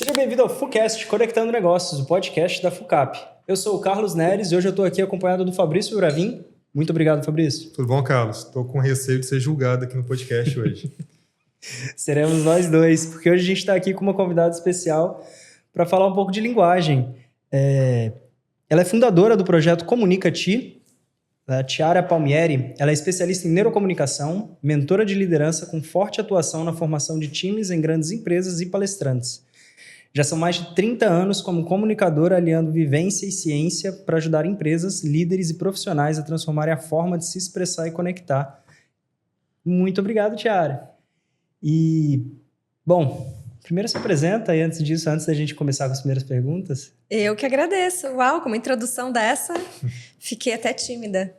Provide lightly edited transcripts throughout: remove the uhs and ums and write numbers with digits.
Seja bem-vindo ao FUCast, Conectando Negócios, o podcast da FUCAP. Eu sou o Carlos Neres e hoje eu estou aqui acompanhado do Fabrício Uravim. Muito obrigado, Fabrício. Tudo bom, Carlos? Estou com receio de ser julgado aqui no podcast hoje. Seremos nós dois, porque hoje a gente está aqui com uma convidada especial para falar um pouco de linguagem. Ela é fundadora do projeto Comunica-Ti, a Chiara Palmieri. Ela é especialista em neurocomunicação, mentora de liderança com forte atuação na formação de times em grandes empresas e palestrantes. Já são mais de 30 anos como comunicadora, aliando vivência e ciência para ajudar empresas, líderes e profissionais a transformarem a forma de se expressar e conectar. Muito obrigado, Chiara. E, bom, primeiro se apresenta e antes disso, antes da gente começar com as primeiras perguntas. Eu que agradeço. Uau, com uma introdução dessa, fiquei até tímida.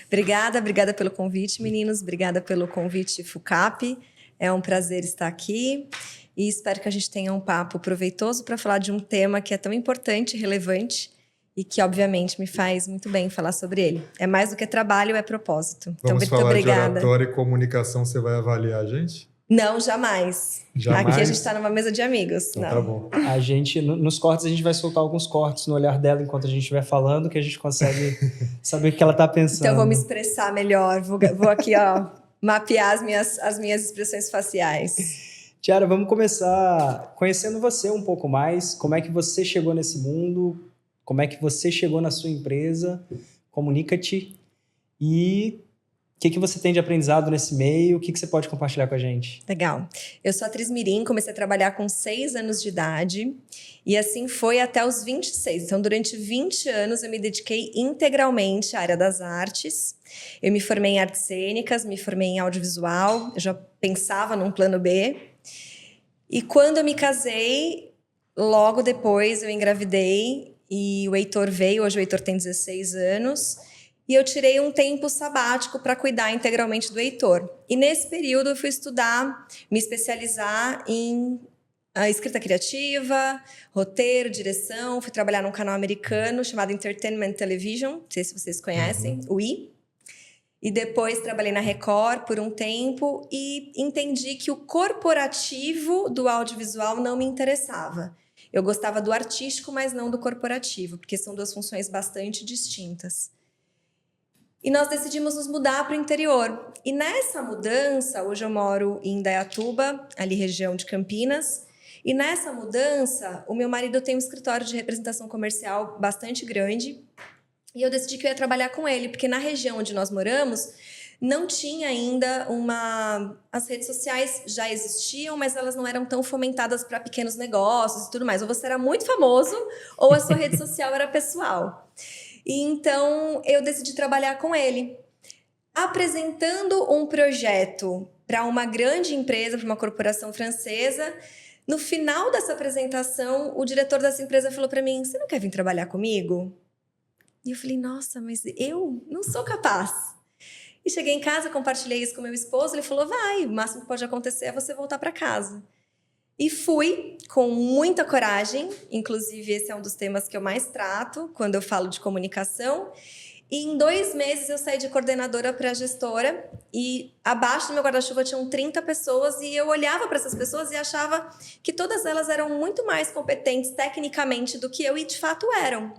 Obrigada pelo convite, meninos. Obrigada pelo convite, FUCAP. É um prazer estar aqui. E espero que a gente tenha um papo proveitoso para falar de um tema que é tão importante e relevante e que, obviamente, me faz muito bem falar sobre ele. É mais do que trabalho, é propósito. Vamos então, falar obrigada. de oratória e comunicação, você vai avaliar a gente? Não, jamais. Jamais? Aqui a gente está numa mesa de amigos. Então, não. tá bom. A gente, nos cortes, a gente vai soltar alguns cortes no olhar dela enquanto a gente estiver falando, que a gente consegue saber o que ela está pensando. Então, eu vou me expressar melhor. Vou aqui, mapear as minhas expressões faciais. Chiara, vamos começar conhecendo você um pouco mais. Como é que você chegou nesse mundo? Como é que você chegou na sua empresa? Comunica-te. E o que você tem de aprendizado nesse meio? O que você pode compartilhar com a gente? Legal. Eu sou atriz mirim, comecei a trabalhar com 6 anos de idade. E assim foi até os 26. Então, durante 20 anos, eu me dediquei integralmente à área das artes. Eu me formei em artes cênicas, me formei em audiovisual. Eu já pensava num plano B. E quando eu me casei, logo depois eu engravidei e o Heitor veio. Hoje o Heitor tem 16 anos. E eu tirei um tempo sabático para cuidar integralmente do Heitor. E nesse período eu fui estudar, me especializar em escrita criativa, roteiro, direção. Fui trabalhar num canal americano chamado Entertainment Television, não sei se vocês conhecem, o I. E depois trabalhei na Record por um tempo e entendi que o corporativo do audiovisual não me interessava. Eu gostava do artístico, mas não do corporativo, porque são duas funções bastante distintas. E nós decidimos nos mudar para o interior. E nessa mudança, hoje eu moro em Indaiatuba, ali região de Campinas. E nessa mudança, o meu marido tem um escritório de representação comercial bastante grande. E eu decidi que eu ia trabalhar com ele, porque na região onde nós moramos, não tinha ainda As redes sociais já existiam, mas elas não eram tão fomentadas para pequenos negócios e tudo mais. Ou você era muito famoso, ou a sua rede social era pessoal. E então, eu decidi trabalhar com ele, apresentando um projeto para uma grande empresa, para uma corporação francesa. No final dessa apresentação, o diretor dessa empresa falou para mim: "Você não quer vir trabalhar comigo?" E eu falei: "Nossa, mas eu não sou capaz." E cheguei em casa, compartilhei isso com meu esposo, ele falou: "Vai, o máximo que pode acontecer é você voltar para casa." E fui com muita coragem, inclusive esse é um dos temas que eu mais trato quando eu falo de comunicação. E em 2 meses eu saí de coordenadora para gestora e abaixo do meu guarda-chuva tinham 30 pessoas e eu olhava para essas pessoas e achava que todas elas eram muito mais competentes tecnicamente do que eu e de fato eram.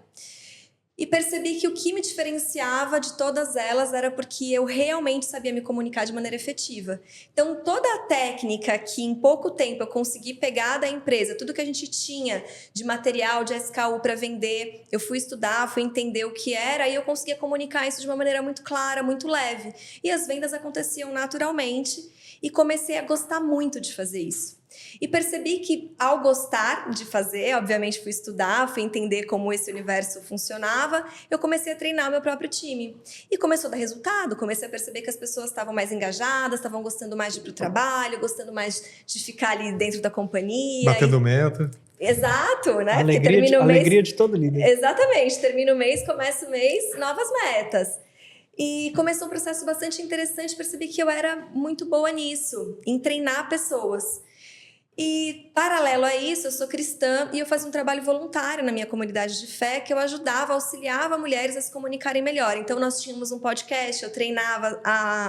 E percebi que o que me diferenciava de todas elas era porque eu realmente sabia me comunicar de maneira efetiva. Então, toda a técnica que em pouco tempo eu consegui pegar da empresa, tudo que a gente tinha de material, de SKU para vender, eu fui estudar, fui entender o que era e eu conseguia comunicar isso de uma maneira muito clara, muito leve. E as vendas aconteciam naturalmente e comecei a gostar muito de fazer isso. E percebi que, ao gostar de fazer, obviamente fui estudar, fui entender como esse universo funcionava, eu comecei a treinar meu próprio time. E começou a dar resultado, comecei a perceber que as pessoas estavam mais engajadas, estavam gostando mais de ir para o trabalho, gostando mais de ficar ali dentro da companhia. Batendo meta. Exato, né? Alegria de todo líder. Exatamente, termina o mês, começa o mês, novas metas. E começou um processo bastante interessante, percebi que eu era muito boa nisso, em treinar pessoas. E, paralelo a isso, eu sou cristã e eu fazia um trabalho voluntário na minha comunidade de fé, que eu ajudava, auxiliava mulheres a se comunicarem melhor. Então, nós tínhamos um podcast,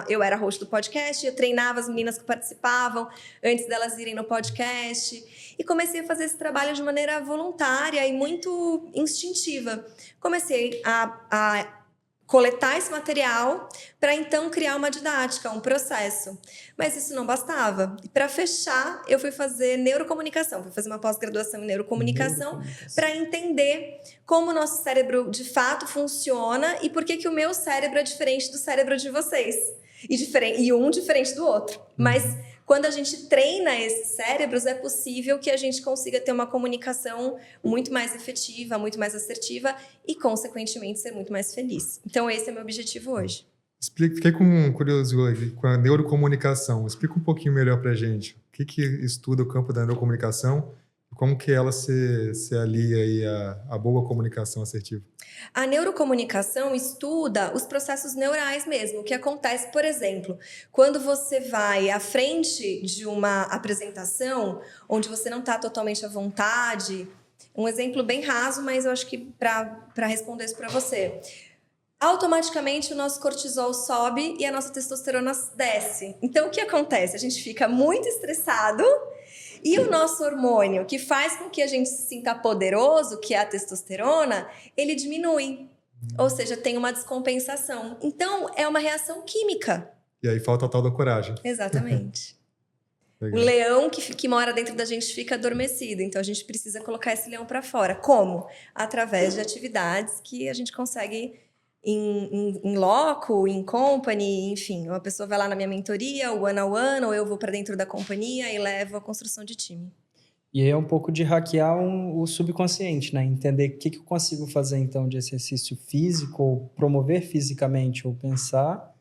eu era host do podcast, eu treinava as meninas que participavam antes delas irem no podcast. E comecei a fazer esse trabalho de maneira voluntária e muito instintiva. Comecei a coletar esse material para então criar uma didática, um processo. Mas isso não bastava. E para fechar, eu fui fazer neurocomunicação, fui fazer uma pós-graduação em neurocomunicação para entender como o nosso cérebro de fato funciona e por que o meu cérebro é diferente do cérebro de vocês. E um diferente do outro. Mas quando a gente treina esses cérebros, é possível que a gente consiga ter uma comunicação muito mais efetiva, muito mais assertiva e, consequentemente, ser muito mais feliz. Então, esse é o meu objetivo hoje. Fiquei curioso hoje com a neurocomunicação. Explica um pouquinho melhor para a gente. O que estuda o campo da neurocomunicação e como que ela se alia aí à boa comunicação assertiva? A neurocomunicação estuda os processos neurais mesmo. O que acontece, por exemplo, quando você vai à frente de uma apresentação onde você não está totalmente à vontade. Um exemplo bem raso, mas eu acho que para responder isso para você. Automaticamente o nosso cortisol sobe e a nossa testosterona desce. Então, o que acontece? A gente fica muito estressado e o nosso hormônio, que faz com que a gente se sinta poderoso, que é a testosterona, ele diminui. Ou seja, tem uma descompensação. Então, é uma reação química. E aí falta a tal da coragem. Exatamente. O leão que mora dentro da gente fica adormecido. Então, a gente precisa colocar esse leão para fora. Como? Através de atividades que a gente consegue em loco, em company, enfim. Uma pessoa vai lá na minha mentoria, o one-on-one, ou eu vou para dentro da companhia e levo a construção de time. E aí é um pouco de hackear o subconsciente, né? Entender o que eu consigo fazer, então, de exercício físico, ou promover fisicamente, ou pensar,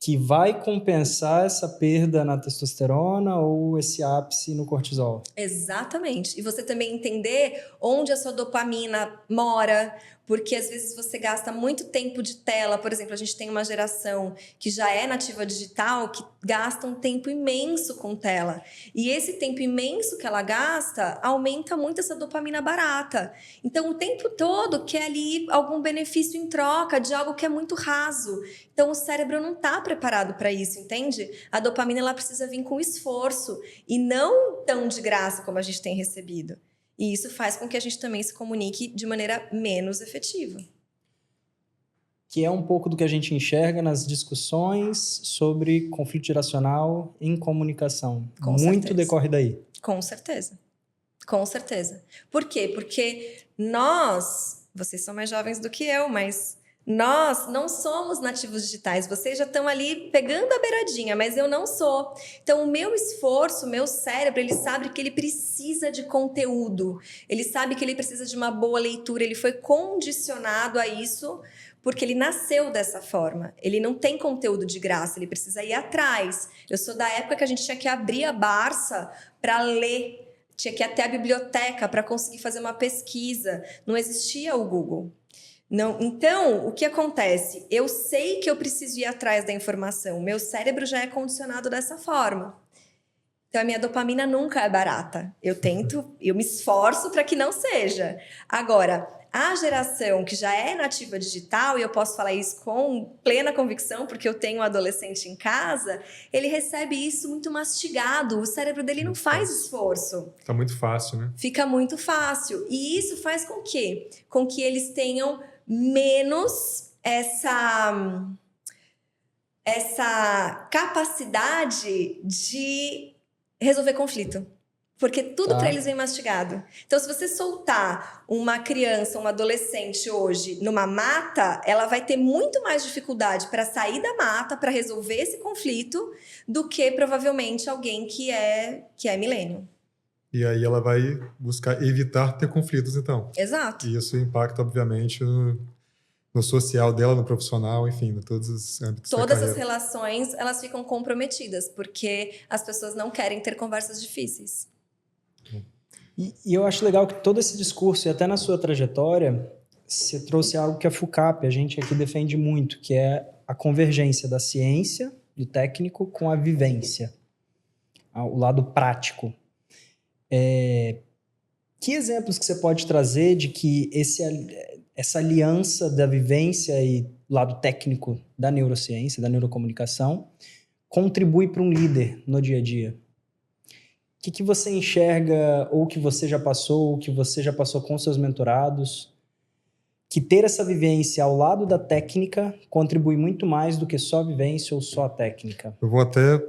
que vai compensar essa perda na testosterona ou esse ápice no cortisol. Exatamente. E você também entender onde a sua dopamina mora, porque às vezes você gasta muito tempo de tela. Por exemplo, a gente tem uma geração que já é nativa digital, que gasta um tempo imenso com tela. E esse tempo imenso que ela gasta aumenta muito essa dopamina barata. Então, o tempo todo quer ali algum benefício em troca de algo que é muito raso. Então, o cérebro não está preparado para isso, entende? A dopamina ela precisa vir com esforço e não tão de graça como a gente tem recebido. E isso faz com que a gente também se comunique de maneira menos efetiva. Que é um pouco do que a gente enxerga nas discussões sobre conflito geracional em comunicação. Com Muito certeza. decorre daí. Com certeza. Com certeza. Por quê? Porque vocês são mais jovens do que eu, mas nós não somos nativos digitais. Vocês já estão ali pegando a beiradinha, mas eu não sou. Então, o meu esforço, o meu cérebro, ele sabe que ele precisa de conteúdo. Ele sabe que ele precisa de uma boa leitura. Ele foi condicionado a isso porque ele nasceu dessa forma. Ele não tem conteúdo de graça, ele precisa ir atrás. Eu sou da época que a gente tinha que abrir a Barça para ler. Tinha que ir até a biblioteca para conseguir fazer uma pesquisa. Não existia o Google. Não, então, o que acontece? Eu sei que eu preciso ir atrás da informação. Meu cérebro já é condicionado dessa forma. Então, a minha dopamina nunca é barata. Eu me esforço para que não seja. Agora, a geração que já é nativa digital, e eu posso falar isso com plena convicção, porque eu tenho um adolescente em casa, ele recebe isso muito mastigado. O cérebro dele não faz esforço. Tá muito fácil, né? Fica muito fácil. E isso faz com quê? Com que eles tenham menos essa capacidade de resolver conflito. Porque tudo para eles vem mastigado. Então, se você soltar uma criança, um adolescente hoje numa mata, ela vai ter muito mais dificuldade para sair da mata, para resolver esse conflito, do que provavelmente alguém que é milênio. E aí ela vai buscar evitar ter conflitos, então. Exato. E isso impacta, obviamente, no social dela, no profissional, enfim, em todos os âmbitos da Todas carreira. as relações, elas ficam comprometidas, porque as pessoas não querem ter conversas difíceis. E eu acho legal que todo esse discurso, e até na sua trajetória, você trouxe algo que a FUCAP, a gente aqui defende muito, que é a convergência da ciência, do técnico, com a vivência. o lado prático. Que exemplos que você pode trazer de que essa aliança da vivência e lado técnico da neurociência, da neurocomunicação, contribui para um líder no dia a dia? O que você enxerga, ou que você já passou, ou que você já passou com seus mentorados, que ter essa vivência ao lado da técnica contribui muito mais do que só a vivência ou só a técnica? Eu vou até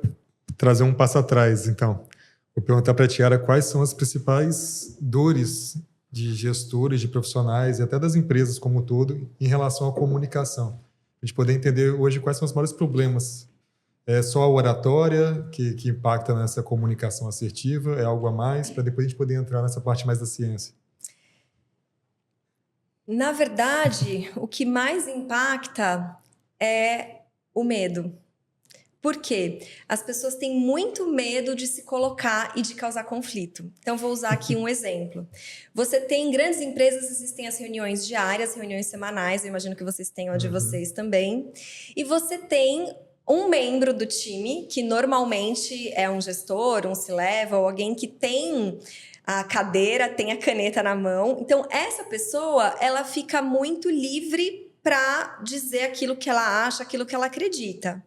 trazer um passo atrás, então. Vou perguntar para a Tiara quais são as principais dores de gestores, de profissionais e até das empresas como um todo em relação à comunicação. A gente poder entender hoje quais são os maiores problemas. É só a oratória que impacta nessa comunicação assertiva? É algo a mais? Para depois a gente poder entrar nessa parte mais da ciência. Na verdade, o que mais impacta é o medo. Por quê? As pessoas têm muito medo de se colocar e de causar conflito. Então, vou usar aqui um exemplo. Você tem em grandes empresas, existem as reuniões diárias, reuniões semanais, eu imagino que vocês tenham a de vocês também. E você tem um membro do time, que normalmente é um gestor, um C-level, ou alguém que tem a cadeira, tem a caneta na mão. Então, essa pessoa, ela fica muito livre para dizer aquilo que ela acha, aquilo que ela acredita.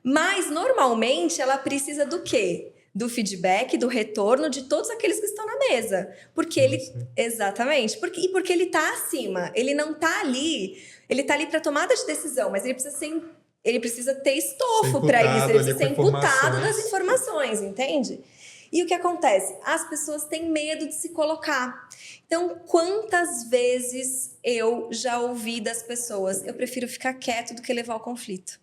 Mas, normalmente, ela precisa do quê? Do feedback, do retorno de todos aqueles que estão na mesa. Porque ele... Exatamente. Porque ele está acima. Ele não está ali... Ele está ali para tomada de decisão, mas ele precisa ter estofo para isso. Ele precisa ser imputado das informações, entende? E o que acontece? As pessoas têm medo de se colocar. Então, quantas vezes eu já ouvi das pessoas, eu prefiro ficar quieto do que levar o conflito.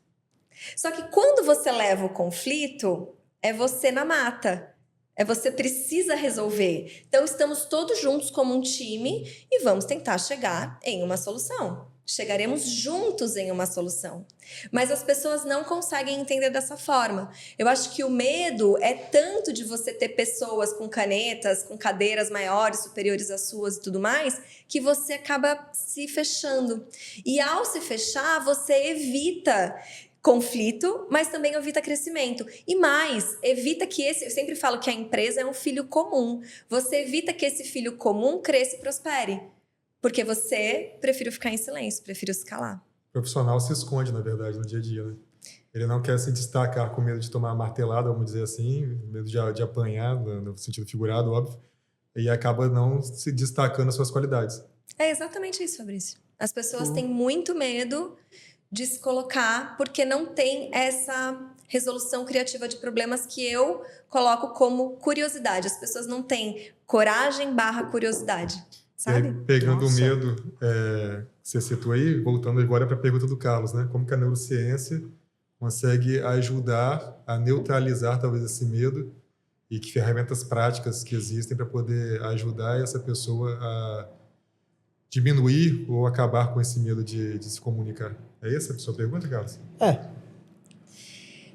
Só que quando você leva o conflito, é você na mata. É você precisa resolver. Então, estamos todos juntos como um time e vamos tentar chegar em uma solução. Chegaremos juntos em uma solução. Mas as pessoas não conseguem entender dessa forma. Eu acho que o medo é tanto de você ter pessoas com canetas, com cadeiras maiores, superiores às suas e tudo mais, que você acaba se fechando. E ao se fechar, você evita conflito, mas também evita crescimento. E mais, evita que eu sempre falo que a empresa é um filho comum. Você evita que esse filho comum cresça e prospere. Porque você prefere ficar em silêncio, prefere se calar. O profissional se esconde, na verdade, no dia a dia, né? Ele não quer se destacar com medo de tomar martelada, vamos dizer assim, medo de apanhar, no sentido figurado, óbvio, e acaba não se destacando as suas qualidades. É exatamente isso, Fabrício. As pessoas têm muito medo de se colocar porque não tem essa resolução criativa de problemas que eu coloco como curiosidade. As pessoas não têm coragem/curiosidade, sabe? Pegando o medo que você citou aí, voltando agora para a pergunta do Carlos, né? Como que a neurociência consegue ajudar a neutralizar talvez esse medo e que ferramentas práticas que existem para poder ajudar essa pessoa a diminuir ou acabar com esse medo de se comunicar? É essa a sua pergunta, Carlos?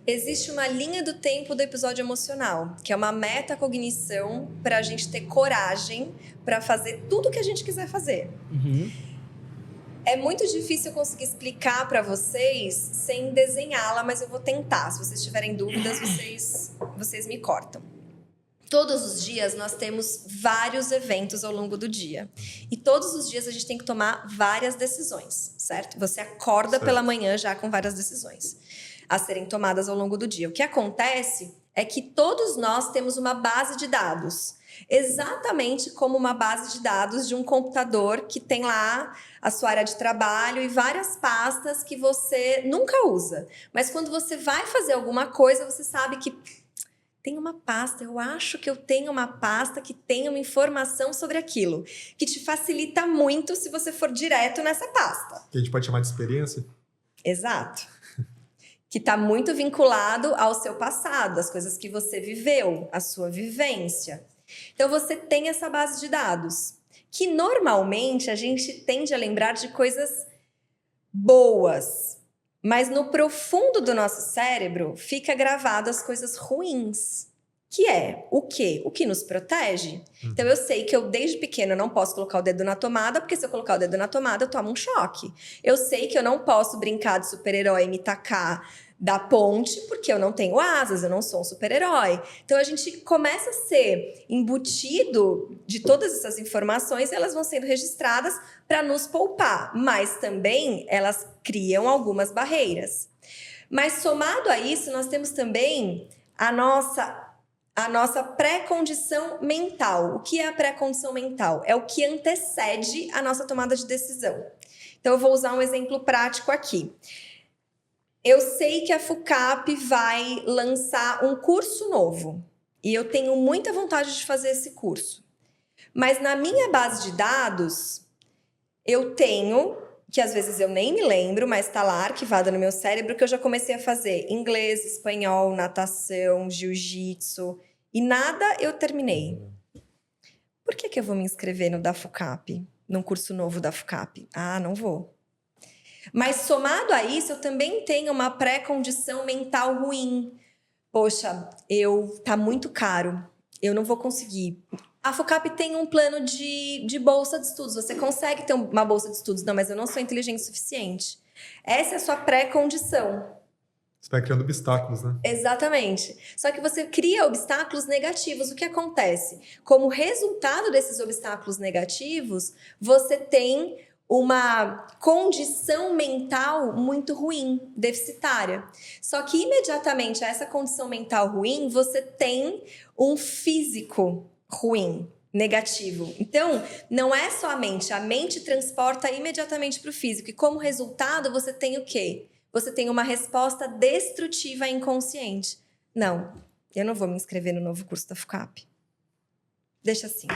Existe uma linha do tempo do episódio emocional, que é uma metacognição para a gente ter coragem para fazer tudo o que a gente quiser fazer. É muito difícil eu conseguir explicar para vocês sem desenhá-la, mas eu vou tentar. Se vocês tiverem dúvidas, vocês me cortam. Todos os dias nós temos vários eventos ao longo do dia. E todos os dias a gente tem que tomar várias decisões, certo? Você acorda pela manhã já com várias decisões a serem tomadas ao longo do dia. O que acontece é que todos nós temos uma base de dados, exatamente como uma base de dados de um computador que tem lá a sua área de trabalho e várias pastas que você nunca usa. Mas quando você vai fazer alguma coisa, você sabe que tem uma pasta, eu acho que eu tenho uma pasta que tem uma informação sobre aquilo, que te facilita muito se você for direto nessa pasta. Que a gente pode chamar de experiência? Exato. Que está muito vinculado ao seu passado, às coisas que você viveu, à sua vivência. Então, você tem essa base de dados, que normalmente a gente tende a lembrar de coisas boas, mas no profundo do nosso cérebro fica gravado as coisas ruins, que é o quê? O que nos protege. Então, eu sei que eu, desde pequena, não posso colocar o dedo na tomada, porque se eu colocar o dedo na tomada, eu tomo um choque. Eu sei que eu não posso brincar de super-herói e me tacar da ponte, porque eu não tenho asas, eu não sou um super-herói. Então a gente começa a ser embutido de todas essas informações, elas vão sendo registradas para nos poupar, mas também elas criam algumas barreiras. Mas somado a isso, nós temos também a nossa pré-condição mental. O que é a pré-condição mental? É o que antecede a nossa tomada de decisão. Então eu vou usar um exemplo prático aqui. Eu sei que a FUCAP vai lançar um curso novo e eu tenho muita vontade de fazer esse curso. Mas na minha base de dados, eu tenho, que às vezes eu nem me lembro, mas está lá arquivada no meu cérebro, que eu já comecei a fazer inglês, espanhol, natação, jiu-jitsu e nada eu terminei. Por que eu vou me inscrever no da FUCAP, num curso novo da FUCAP? Ah, não vou. Mas somado a isso, eu também tenho uma pré-condição mental ruim. Poxa, tá muito caro, eu não vou conseguir. A FUCAP tem um plano de bolsa de estudos. Você consegue ter uma bolsa de estudos. Não, mas eu não sou inteligente o suficiente. Essa é a sua pré-condição. Você vai criando obstáculos, né? Exatamente. Só que você cria obstáculos negativos. O que acontece? Como resultado desses obstáculos negativos, você tem uma condição mental muito ruim, deficitária. Só que imediatamente a essa condição mental ruim, você tem um físico ruim, negativo. Então, não é só a mente transporta imediatamente para o físico. E como resultado, você tem o quê? Você tem uma resposta destrutiva inconsciente. Não, eu não vou me inscrever no novo curso da FUCAP. Deixa assim.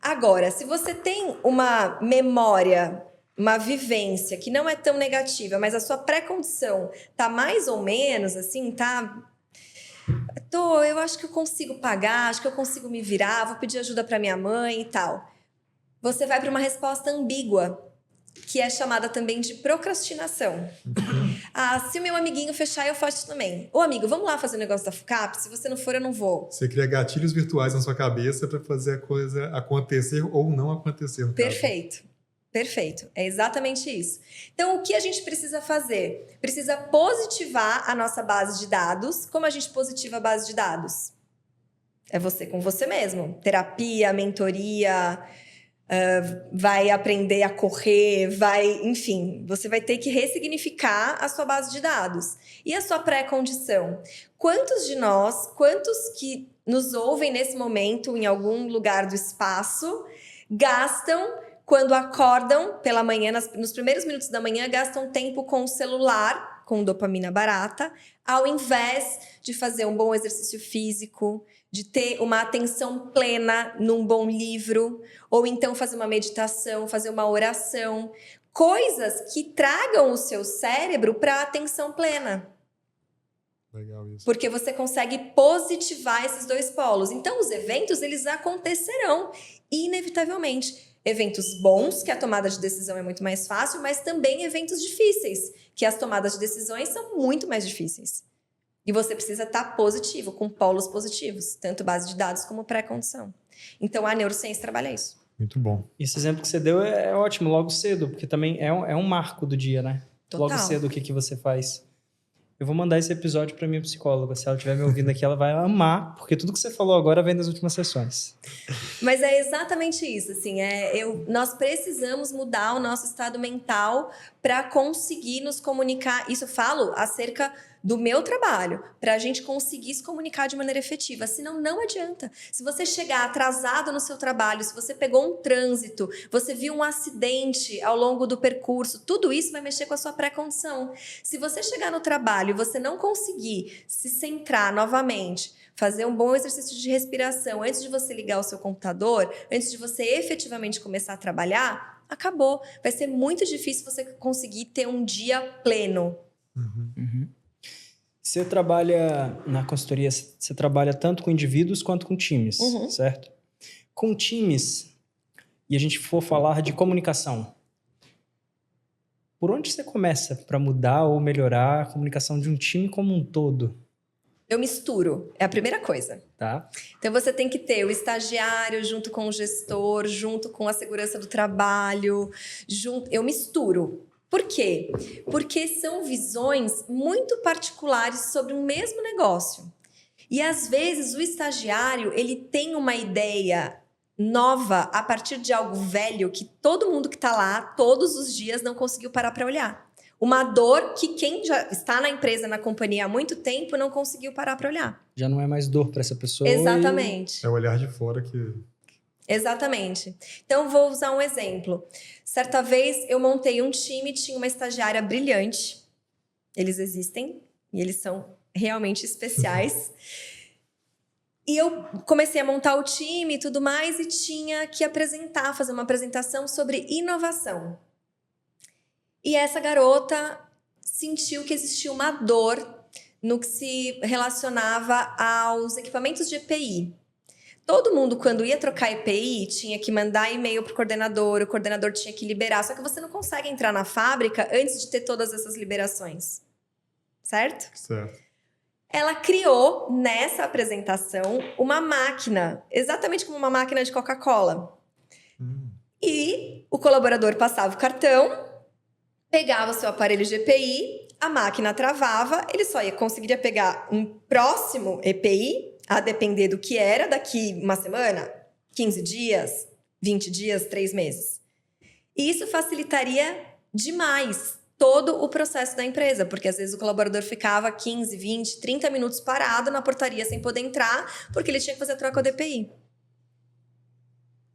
Agora, se você tem uma memória, uma vivência que não é tão negativa, mas a sua pré-condição tá mais ou menos assim, tá? Eu acho que eu consigo pagar, acho que eu consigo me virar, vou pedir ajuda para minha mãe e tal. Você vai para uma resposta ambígua, que é chamada também de procrastinação. Se o meu amiguinho fechar, eu faço também. Ô, amigo, vamos lá fazer o negócio da FUCAP? Se você não for, eu não vou. Você cria gatilhos virtuais na sua cabeça para fazer a coisa acontecer ou não acontecer, no Perfeito. caso. Perfeito. É exatamente isso. Então, o que a gente precisa fazer? Precisa positivar a nossa base de dados. Como a gente positiva a base de dados? É você com você mesmo. Terapia, mentoria... vai aprender a correr, enfim, você vai ter que ressignificar a sua base de dados. E a sua pré-condição? Quantos que nos ouvem nesse momento em algum lugar do espaço, gastam, quando acordam pela manhã, nos primeiros minutos da manhã, gastam tempo com o celular, com dopamina barata, ao invés de fazer um bom exercício físico, de ter uma atenção plena num bom livro, ou então fazer uma meditação, fazer uma oração. Coisas que tragam o seu cérebro para a atenção plena. Legal isso. Porque você consegue positivar esses dois polos. Então, os eventos, eles acontecerão inevitavelmente. Eventos bons, que a tomada de decisão é muito mais fácil, mas também eventos difíceis, que as tomadas de decisões são muito mais difíceis. E você precisa estar positivo, com polos positivos, tanto base de dados como pré-condição. Então, a neurociência trabalha isso. Muito bom. Esse exemplo que você deu é ótimo, logo cedo, porque também é um marco do dia, né? Total. Logo cedo, o que você faz. Eu vou mandar esse episódio para minha psicóloga. Se ela estiver me ouvindo aqui, ela vai amar, porque tudo que você falou agora vem das últimas sessões. Mas é exatamente isso, assim, nós precisamos mudar o nosso estado mental para conseguir nos comunicar. Isso eu falo acerca do meu trabalho, para a gente conseguir se comunicar de maneira efetiva. Senão, não adianta. Se você chegar atrasado no seu trabalho, se você pegou um trânsito, você viu um acidente ao longo do percurso, tudo isso vai mexer com a sua pré-condição. Se você chegar no trabalho e você não conseguir se centrar novamente, fazer um bom exercício de respiração antes de você ligar o seu computador, antes de você efetivamente começar a trabalhar, acabou. Vai ser muito difícil você conseguir ter um dia pleno. Uhum. Você trabalha na consultoria, você trabalha tanto com indivíduos quanto com times, certo? Com times, e a gente for falar de comunicação, por onde você começa para mudar ou melhorar a comunicação de um time como um todo? Eu misturo, é a primeira coisa. Tá. Então, você tem que ter o estagiário junto com o gestor, junto com a segurança do trabalho, eu misturo. Por quê? Porque são visões muito particulares sobre um mesmo negócio. E às vezes o estagiário, ele tem uma ideia nova a partir de algo velho que todo mundo que está lá todos os dias não conseguiu parar para olhar. Uma dor que quem já está na empresa, na companhia há muito tempo, não conseguiu parar para olhar. Já não é mais dor para essa pessoa. Exatamente. É o olhar de fora que... Exatamente. Então, vou usar um exemplo. Certa vez, eu montei um time, tinha uma estagiária brilhante. Eles existem e eles são realmente especiais. E eu comecei a montar o time e tudo mais e tinha que apresentar, fazer uma apresentação sobre inovação. E essa garota sentiu que existia uma dor no que se relacionava aos equipamentos de EPI. Todo mundo, quando ia trocar EPI, tinha que mandar e-mail para o coordenador tinha que liberar. Só que você não consegue entrar na fábrica antes de ter todas essas liberações. Certo? Certo. Ela criou, nessa apresentação, uma máquina, exatamente como uma máquina de Coca-Cola. E o colaborador passava o cartão, pegava o seu aparelho de EPI, a máquina travava, ele só conseguiria pegar um próximo EPI, a depender do que era, daqui uma semana, 15 dias, 20 dias, 3 meses. E isso facilitaria demais todo o processo da empresa, porque às vezes o colaborador ficava 15, 20, 30 minutos parado na portaria sem poder entrar, porque ele tinha que fazer a troca do EPI.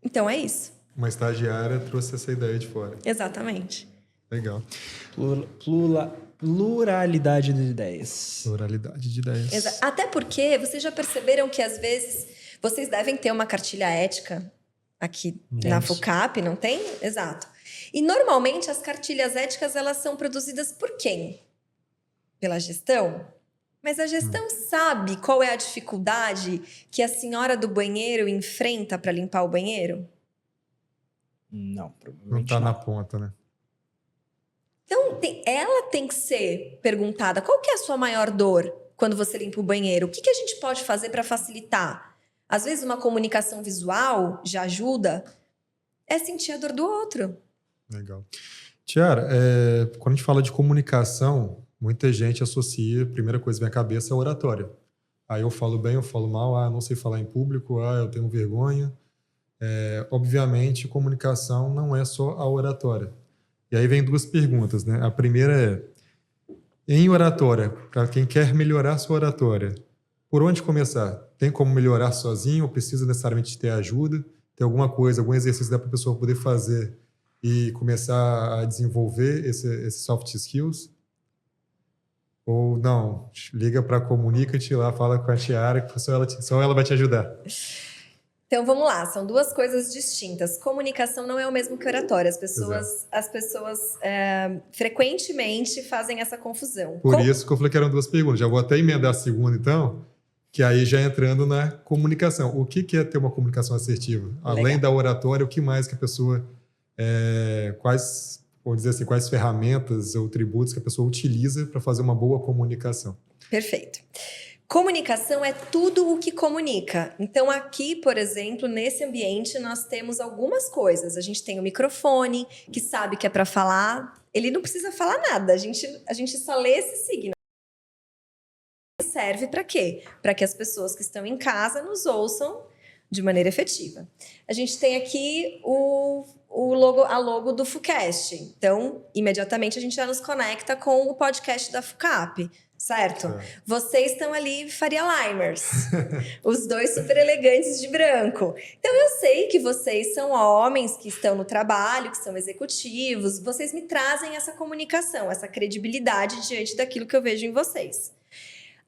Então é isso. Uma estagiária trouxe essa ideia de fora. Exatamente. Legal. Pluralidade de ideias. Pluralidade de ideias. Até porque vocês já perceberam que às vezes vocês devem ter uma cartilha ética aqui na FUCAP, não tem? Exato. E normalmente as cartilhas éticas elas são produzidas por quem? Pela gestão? Mas a gestão sabe qual é a dificuldade que a senhora do banheiro enfrenta para limpar o banheiro? Não, Não provavelmente está na ponta, né? Então, ela tem que ser perguntada, qual que é a sua maior dor quando você limpa o banheiro? O que a gente pode fazer para facilitar? Às vezes, uma comunicação visual já ajuda. É sentir a dor do outro. Legal. Tiara, quando a gente fala de comunicação, muita gente associa, a primeira coisa que vem à cabeça é a oratória. Aí eu falo bem, eu falo mal, não sei falar em público, eu tenho vergonha. Obviamente, comunicação não é só a oratória. E aí vem duas perguntas, né? A primeira em oratória, para quem quer melhorar sua oratória, por onde começar? Tem como melhorar sozinho ou precisa necessariamente ter ajuda? Tem alguma coisa, algum exercício que dá para a pessoa poder fazer e começar a desenvolver esses soft skills? Ou não, liga para a Comunica-te lá, fala com a Tiara, que só ela vai te ajudar. Então, vamos lá. São duas coisas distintas. Comunicação não é o mesmo que oratória. As pessoas frequentemente fazem essa confusão. Por isso que eu falei que eram duas perguntas. Já vou até emendar a segunda, então, que aí já entrando na comunicação. O que é ter uma comunicação assertiva? Além da oratória, o que mais que a pessoa... quais ferramentas ou tributos que a pessoa utiliza para fazer uma boa comunicação? Perfeito. Comunicação é tudo o que comunica. Então, aqui, por exemplo, nesse ambiente, nós temos algumas coisas. A gente tem o microfone, que sabe que é para falar. Ele não precisa falar nada. A gente só lê esse signo. Serve para quê? Para que as pessoas que estão em casa nos ouçam de maneira efetiva. A gente tem aqui a logo do FUCast. Então, imediatamente a gente já nos conecta com o podcast da FUCAP, certo? Vocês estão ali Faria Limers, os dois super elegantes de branco. Então, eu sei que vocês são homens que estão no trabalho, que são executivos, vocês me trazem essa comunicação, essa credibilidade diante daquilo que eu vejo em vocês.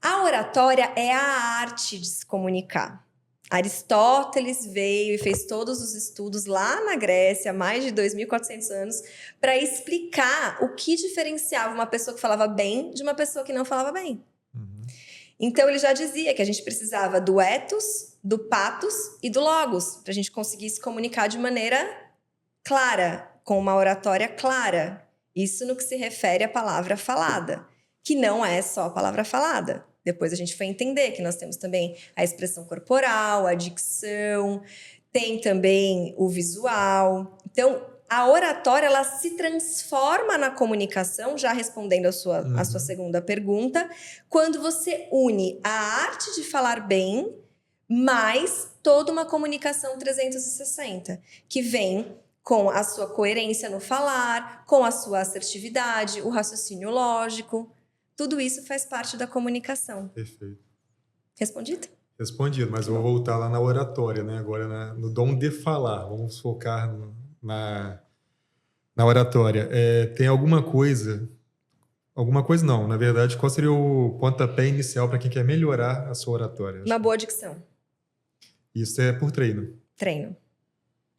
A oratória é a arte de se comunicar. Aristóteles veio e fez todos os estudos lá na Grécia, há mais de 2.400 anos, para explicar o que diferenciava uma pessoa que falava bem de uma pessoa que não falava bem. Então, ele já dizia que a gente precisava do ethos, do pathos e do logos, para a gente conseguir se comunicar de maneira clara, com uma oratória clara. Isso no que se refere à palavra falada, que não é só a palavra falada. Depois a gente foi entender que nós temos também a expressão corporal, a dicção, tem também o visual. Então, a oratória, ela se transforma na comunicação, já respondendo a sua segunda pergunta, quando você une a arte de falar bem, mais toda uma comunicação 360, que vem com a sua coerência no falar, com a sua assertividade, o raciocínio lógico. Tudo isso faz parte da comunicação. Perfeito. Respondido? Respondido, mas eu vou voltar lá na oratória, né? Agora no dom de falar. Vamos focar na oratória. Tem alguma coisa não, na verdade, qual seria o pontapé inicial para quem quer melhorar a sua oratória? Uma boa dicção. Isso é por treino. Treino.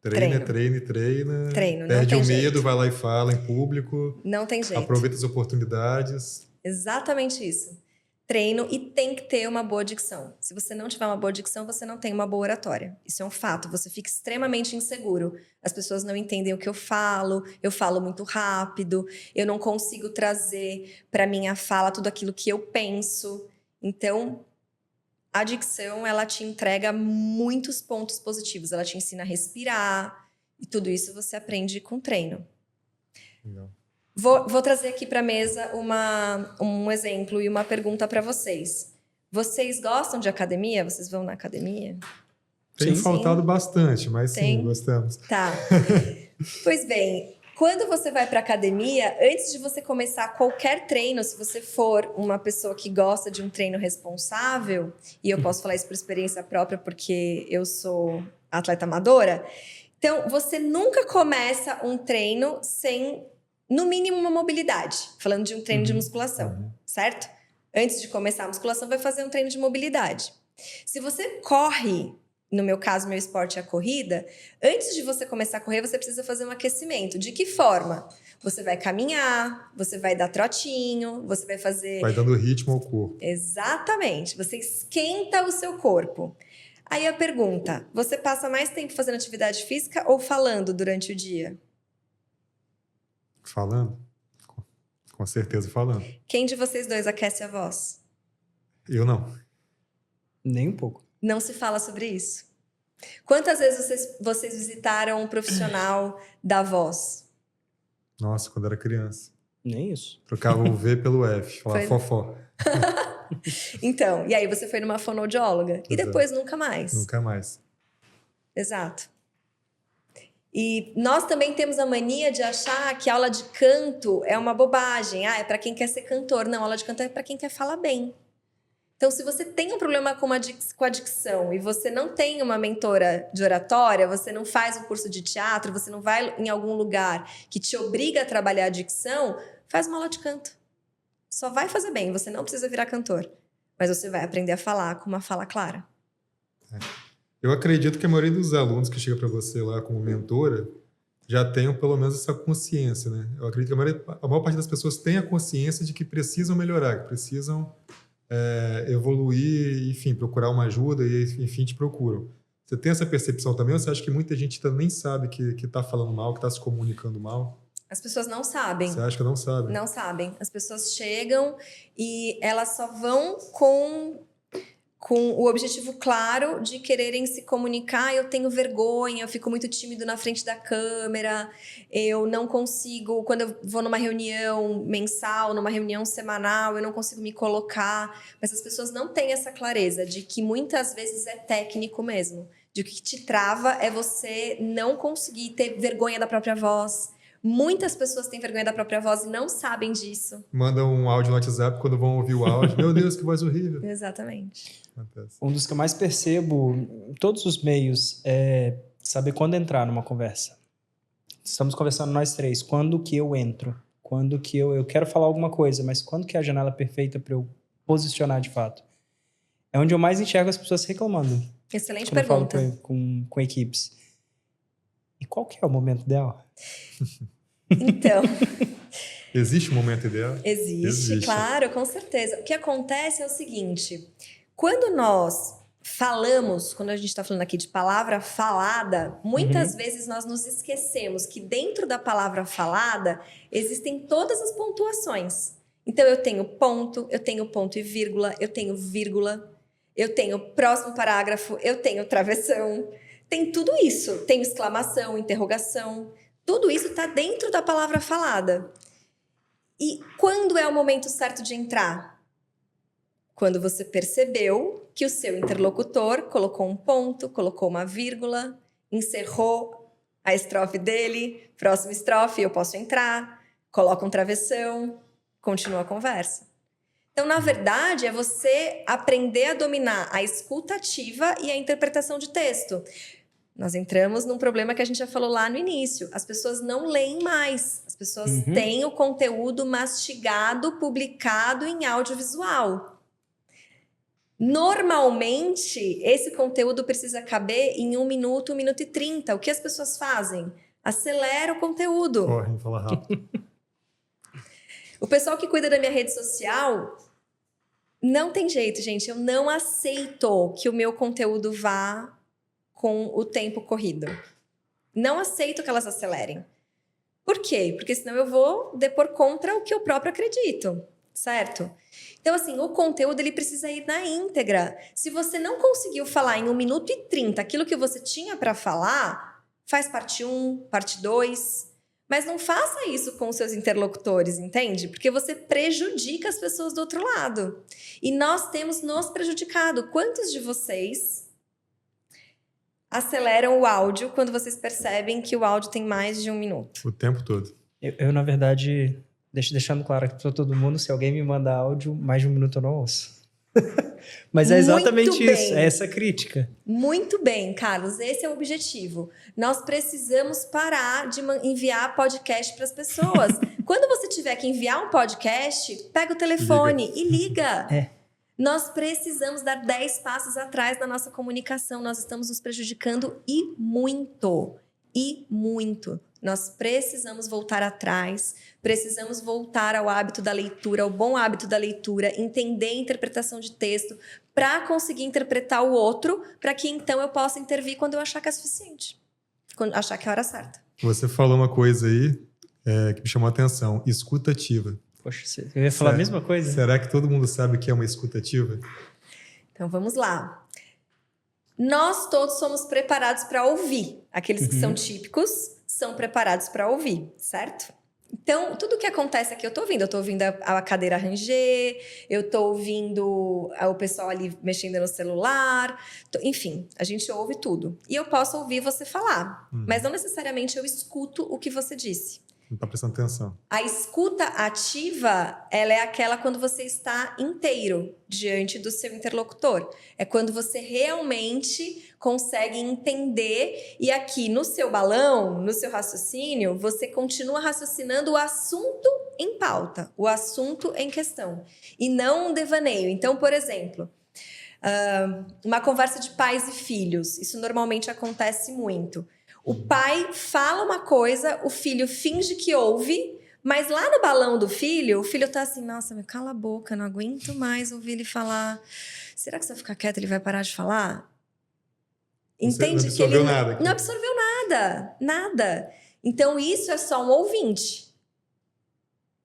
Treina. Treino, não Perde tem o medo, jeito. vai lá e fala em público. Não tem jeito. Aproveita as oportunidades. Exatamente isso. Treino e tem que ter uma boa dicção. Se você não tiver uma boa dicção, você não tem uma boa oratória. Isso é um fato. Você fica extremamente inseguro. As pessoas não entendem o que eu falo muito rápido, eu não consigo trazer para minha fala tudo aquilo que eu penso. Então, a dicção, ela te entrega muitos pontos positivos. Ela te ensina a respirar e tudo isso você aprende com treino. Legal. Vou trazer aqui para a mesa um exemplo e uma pergunta para vocês. Vocês gostam de academia? Vocês vão na academia? Tem Sim. faltado bastante, mas Tem? sim, gostamos. Tá. Pois bem, quando você vai para academia, antes de você começar qualquer treino, se você for uma pessoa que gosta de um treino responsável, e eu posso falar isso por experiência própria porque eu sou atleta amadora, então você nunca começa um treino sem, no mínimo, uma mobilidade. Falando de um treino de musculação, certo? Antes de começar a musculação, vai fazer um treino de mobilidade. Se você corre, no meu caso, meu esporte é a corrida, antes de você começar a correr, você precisa fazer um aquecimento. De que forma? Você vai caminhar, você vai dar trotinho, você vai fazer... Vai dando ritmo ao corpo. Exatamente. Você esquenta o seu corpo. Aí a pergunta, você passa mais tempo fazendo atividade física ou falando durante o dia? Falando? Com certeza falando. Quem de vocês dois aquece a voz? Eu não. Nem um pouco. Não se fala sobre isso. Quantas vezes vocês visitaram um profissional da voz? Nossa, quando era criança. Nem isso. Trocava o V pelo F, falava fofó. Então, e aí você foi numa fonoaudióloga. E depois nunca mais. Nunca mais. Exato. E nós também temos a mania de achar que aula de canto é uma bobagem. Ah, é para quem quer ser cantor. Não, aula de canto é para quem quer falar bem. Então, se você tem um problema com a dicção e você não tem uma mentora de oratória, você não faz um curso de teatro, você não vai em algum lugar que te obriga a trabalhar a dicção, faz uma aula de canto. Só vai fazer bem, você não precisa virar cantor. Mas você vai aprender a falar com uma fala clara. Eu acredito que a maioria dos alunos que chega para você lá como mentora já tenham pelo menos essa consciência, né? Eu acredito que a maior parte das pessoas tem a consciência de que precisam melhorar, que precisam evoluir, enfim, procurar uma ajuda e, enfim, te procuram. Você tem essa percepção também ou você acha que muita gente nem sabe que está falando mal, que está se comunicando mal? As pessoas não sabem. Você acha que não sabe? Não sabem. As pessoas chegam e elas só vão com o objetivo claro de quererem se comunicar. Eu tenho vergonha, eu fico muito tímido na frente da câmera, eu não consigo, quando eu vou numa reunião mensal, numa reunião semanal, eu não consigo me colocar. Mas as pessoas não têm essa clareza de que muitas vezes é técnico mesmo. De que o que te trava é você não conseguir ter vergonha da própria voz. Muitas pessoas têm vergonha da própria voz e não sabem disso. Mandam um áudio no WhatsApp quando vão ouvir o áudio. Meu Deus, que voz horrível. Exatamente. Acontece. Um dos que eu mais percebo em todos os meios é saber quando entrar numa conversa. Estamos conversando nós três. Quando que eu entro? Quando que eu quero falar alguma coisa, mas quando que é a janela perfeita para eu posicionar de fato? É onde eu mais enxergo as pessoas reclamando. Excelente quando pergunta. Eu falo com equipes. E qual que é o momento ideal? Então... Existe um momento ideal? Existe, claro, com certeza. O que acontece é o seguinte, quando nós falamos, quando a gente está falando aqui de palavra falada, muitas vezes nós nos esquecemos que dentro da palavra falada existem todas as pontuações. Então eu tenho ponto e vírgula, eu tenho vírgula, eu tenho próximo parágrafo, eu tenho travessão, tem tudo isso, tenho exclamação, interrogação. tudo isso está dentro da palavra falada. E quando é o momento certo de entrar? Quando você percebeu que o seu interlocutor colocou um ponto, colocou uma vírgula, encerrou a estrofe dele, próxima estrofe, eu posso entrar, coloca um travessão, continua a conversa. Então, na verdade, é você aprender a dominar a escuta ativa e a interpretação de texto. Nós entramos num problema que a gente já falou lá no início. As pessoas não leem mais. As pessoas têm o conteúdo mastigado, publicado em audiovisual. Normalmente, esse conteúdo precisa caber em 1 minuto, 1 minuto e 30. O que as pessoas fazem? Acelera o conteúdo. Correm, fala rápido. O pessoal que cuida da minha rede social, não tem jeito, gente. Eu não aceito que o meu conteúdo vá com o tempo corrido. Não aceito que elas acelerem. Por quê? Porque senão eu vou depor contra o que eu próprio acredito, certo? Então, assim, o conteúdo ele precisa ir na íntegra. Se você não conseguiu falar em 1 minuto e 30 aquilo que você tinha para falar, faz parte 1, parte 2. Mas não faça isso com os seus interlocutores, entende? Porque você prejudica as pessoas do outro lado. E nós temos nos prejudicado. Quantos de vocês aceleram o áudio quando vocês percebem que o áudio tem mais de 1 minuto? O tempo todo. Eu na verdade, deixando claro aqui para todo mundo, se alguém me manda áudio, mais de 1 minuto eu não ouço. Mas é exatamente Muito isso, bem. é essa crítica. Muito bem, Carlos, esse é o objetivo. Nós precisamos parar de enviar podcast para as pessoas. Quando você tiver que enviar um podcast, pega o telefone e liga. Nós precisamos dar 10 passos atrás na nossa comunicação. Nós estamos nos prejudicando e muito. E muito. Nós precisamos voltar atrás, precisamos voltar ao hábito da leitura, ao bom hábito da leitura, entender a interpretação de texto para conseguir interpretar o outro, para que então eu possa intervir quando eu achar que é suficiente, quando achar que é a hora certa. Você falou uma coisa aí que me chamou a atenção, escuta ativa. Poxa, eu ia falar a mesma coisa. Será que todo mundo sabe o que é uma escuta ativa? Então vamos lá. Nós todos somos preparados para ouvir. Aqueles que são típicos são preparados para ouvir, certo? Então, tudo que acontece aqui eu tô ouvindo. Eu tô ouvindo a cadeira ranger, eu tô ouvindo o pessoal ali mexendo no celular. Enfim, a gente ouve tudo. E eu posso ouvir você falar, mas não necessariamente eu escuto o que você disse. Não tá prestando atenção. A escuta ativa, ela é aquela quando você está inteiro diante do seu interlocutor. É quando você realmente consegue entender e aqui no seu balão, no seu raciocínio, você continua raciocinando o assunto em pauta, o assunto em questão, e não um devaneio. Então, por exemplo, uma conversa de pais e filhos, isso normalmente acontece muito. O pai fala uma coisa, o filho finge que ouve, mas lá no balão do filho, o filho tá assim, nossa, me cala a boca, não aguento mais ouvir ele falar. Será que se eu ficar quieto ele vai parar de falar? Entende? Não absorveu que ele nada aqui. não absorveu nada, nada. Então isso é só um ouvinte.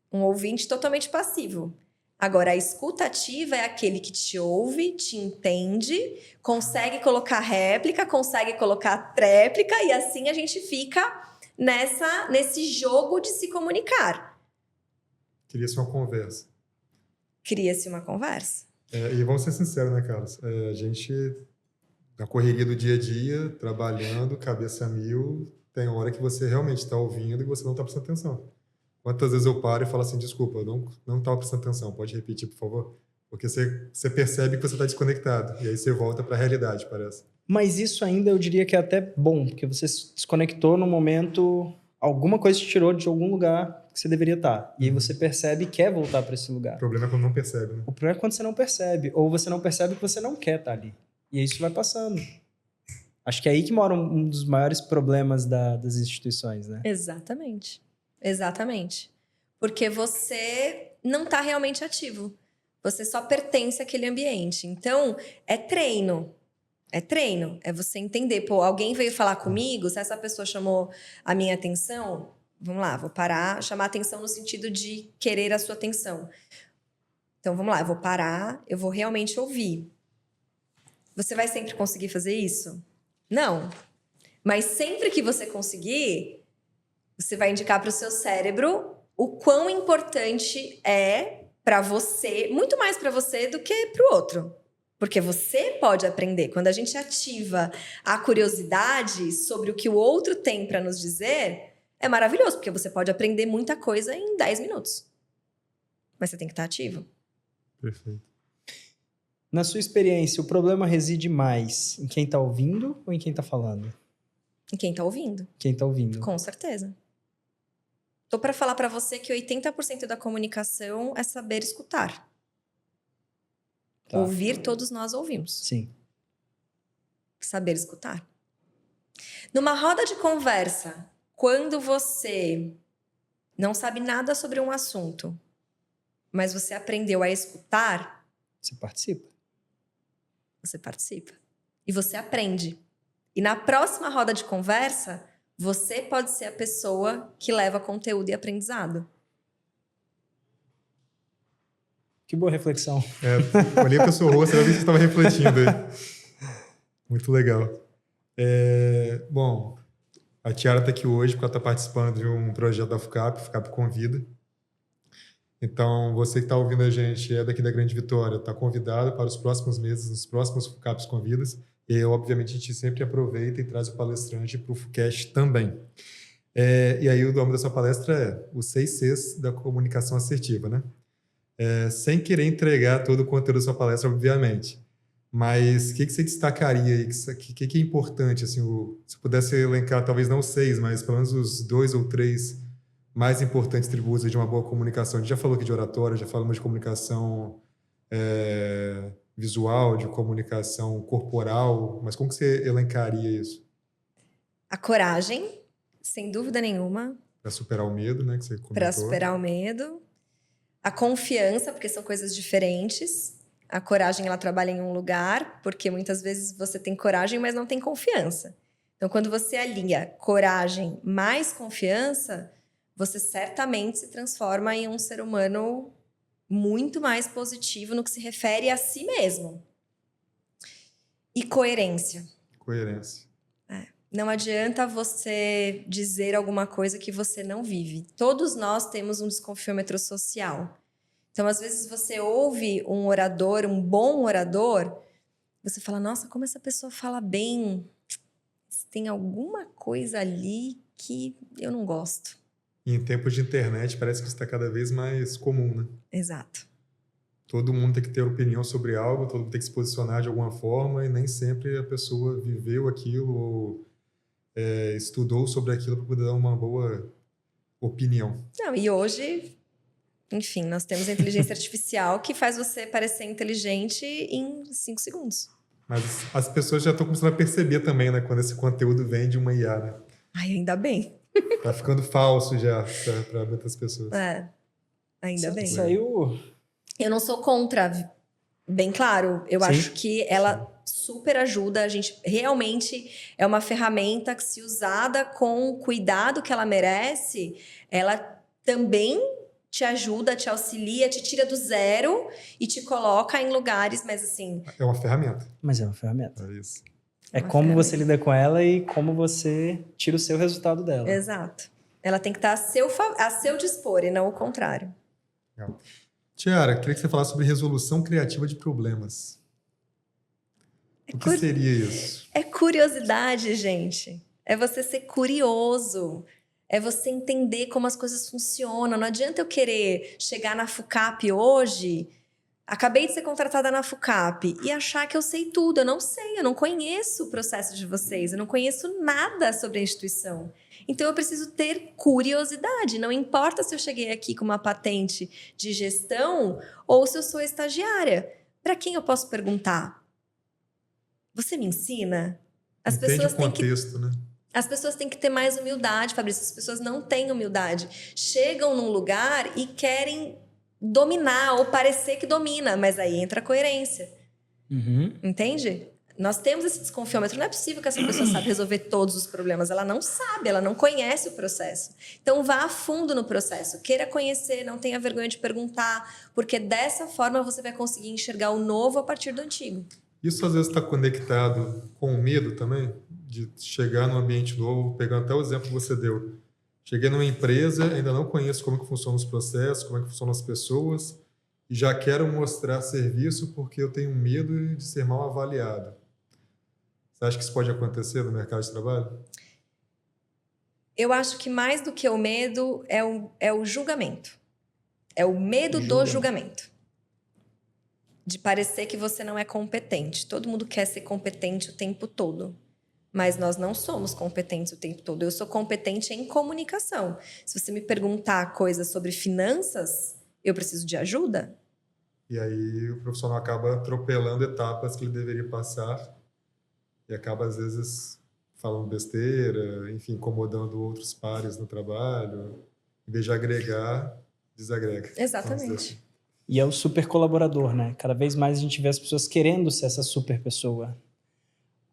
Um ouvinte totalmente passivo. Agora, a escuta ativa é aquele que te ouve, te entende, consegue colocar réplica, consegue colocar tréplica, e assim a gente fica nesse jogo de se comunicar. Cria-se uma conversa. Cria-se uma conversa. E vamos ser sinceros, né, Carlos? A gente, na correria do dia a dia, trabalhando, cabeça a mil, tem hora que você realmente está ouvindo e você não está prestando atenção. Quantas vezes eu paro e falo assim, desculpa, eu não estava prestando atenção, pode repetir, por favor? Porque você percebe que você está desconectado, e aí você volta para a realidade, parece. Mas isso ainda eu diria que é até bom, porque você se desconectou no momento, alguma coisa te tirou de algum lugar que você deveria estar. E aí você percebe e quer voltar para esse lugar. O problema é quando não percebe, né? O problema é quando você não percebe, ou você não percebe que você não quer estar ali. E aí isso vai passando. Acho que é aí que mora um dos maiores problemas das instituições, né? Exatamente. Exatamente. Porque você não está realmente ativo. Você só pertence àquele ambiente. Então, é treino. É treino. É você entender. Pô, alguém veio falar comigo, se essa pessoa chamou a minha atenção, vamos lá, vou parar, chamar atenção no sentido de querer a sua atenção. Então, vamos lá, eu vou parar, eu vou realmente ouvir. Você vai sempre conseguir fazer isso? Não. Mas sempre que você conseguir, Você vai indicar para o seu cérebro o quão importante é para você, muito mais para você do que para o outro. Porque você pode aprender. Quando a gente ativa a curiosidade sobre o que o outro tem para nos dizer, é maravilhoso, porque você pode aprender muita coisa em 10 minutos. Mas você tem que estar ativo. Perfeito. Na sua experiência, o problema reside mais em quem tá ouvindo ou em quem tá falando? Em quem está ouvindo, Quem tá ouvindo. com certeza. Tô para falar para você que 80% da comunicação é saber escutar. Tá. Ouvir, todos nós ouvimos. Sim. Saber escutar. Numa roda de conversa, quando você não sabe nada sobre um assunto, mas você aprendeu a escutar, Você participa. você participa. E você aprende. E na próxima roda de conversa, você pode ser a pessoa que leva conteúdo e aprendizado. Que boa reflexão. Olhei para o seu rosto, eu vi que você estava refletindo aí. Muito legal. Bom, a Tiara está aqui hoje porque ela está participando de um projeto da FUCAP Convida. Então, você que está ouvindo a gente é daqui da Grande Vitória, está convidado para os próximos meses, nos próximos FUCAPs Convidas. E, obviamente, a gente sempre aproveita e traz o palestrante para o FUCast também. E aí, o nome da sua palestra é os 6 Cs da comunicação assertiva, né? Sem querer entregar todo o conteúdo da sua palestra, obviamente. Mas o que você destacaria aí? O que é importante? Assim, se pudesse elencar, talvez não 6, mas pelo menos os 2 ou 3 mais importantes tributos de uma boa comunicação. A gente já falou aqui de oratória, já falamos de comunicação visual, de comunicação corporal, mas como que você elencaria isso? A coragem, sem dúvida nenhuma. Para superar o medo, né, que você comentou. Para superar o medo. A confiança, porque são coisas diferentes. A coragem, ela trabalha em um lugar, porque muitas vezes você tem coragem, mas não tem confiança. Então, quando você alinha coragem mais confiança, você certamente se transforma em um ser humano muito mais positivo no que se refere a si mesmo. E coerência. Coerência. Não adianta você dizer alguma coisa que você não vive. Todos nós temos um desconfiômetro social. Então, às vezes, você ouve um orador, um bom orador, você fala, nossa, como essa pessoa fala bem. Tem alguma coisa ali que eu não gosto. E em tempos de internet, parece que isso está cada vez mais comum, né? Exato. Todo mundo tem que ter opinião sobre algo, todo mundo tem que se posicionar de alguma forma, e nem sempre a pessoa viveu aquilo ou estudou sobre aquilo para poder dar uma boa opinião. Não, e hoje, enfim, nós temos a inteligência artificial que faz você parecer inteligente em 5 segundos. Mas as pessoas já estão começando a perceber também, né? Quando esse conteúdo vem de uma IA, né? Ai, ainda bem. Tá ficando falso já para muitas pessoas. Ainda bem. Saiu... Eu não sou contra, bem claro. Eu Sim. acho que ela super ajuda. A gente realmente é uma ferramenta que, se usada com o cuidado que ela merece, ela também te ajuda, te auxilia, te tira do zero e te coloca em lugares, mas assim... É uma ferramenta. Mas é uma ferramenta. É isso. É uma como ferramenta. você lida com ela e como você tira o seu resultado dela. Exato. Ela tem que estar a seu dispor e não o contrário. Legal. Tiara, queria que você falasse sobre resolução criativa de problemas. O que seria isso? É curiosidade, gente. É você ser curioso. É você entender como as coisas funcionam. Não adianta eu querer chegar na FUCAP hoje, acabei de ser contratada na FUCAP, e achar que eu sei tudo. Eu não sei, eu não conheço o processo de vocês, eu não conheço nada sobre a instituição. Então, eu preciso ter curiosidade. Não importa se eu cheguei aqui com uma patente de gestão ou se eu sou estagiária. Para quem eu posso perguntar? Você me ensina? As Entende pessoas o têm que... contexto, né? As pessoas têm que ter mais humildade, Fabrício. As pessoas não têm humildade. Chegam num lugar e querem dominar ou parecer que domina, mas aí entra a coerência. Uhum. Entende? Nós temos esse desconfiômetro. Não é possível que essa pessoa saiba resolver todos os problemas. Ela não sabe, ela não conhece o processo. Então, vá a fundo no processo. Queira conhecer, não tenha vergonha de perguntar, porque dessa forma você vai conseguir enxergar o novo a partir do antigo. Isso às vezes está conectado com o medo também, de chegar num ambiente novo, pegando até o exemplo que você deu. Cheguei numa empresa, ainda não conheço como que funcionam os processos, como é que funcionam as pessoas, e já quero mostrar serviço porque eu tenho medo de ser mal avaliado. Você acha que isso pode acontecer no mercado de trabalho? Eu acho que mais do que o medo é o julgamento. É o medo do julgamento. De parecer que você não é competente. Todo mundo quer ser competente o tempo todo. Mas nós não somos competentes o tempo todo. Eu sou competente em comunicação. Se você me perguntar coisas sobre finanças, eu preciso de ajuda? E aí o profissional acaba atropelando etapas que ele deveria passar e acaba, às vezes, falando besteira, enfim, incomodando outros pares no trabalho. Em vez de agregar, desagrega. Exatamente. E é o super colaborador, né? Cada vez mais a gente vê as pessoas querendo ser essa super pessoa.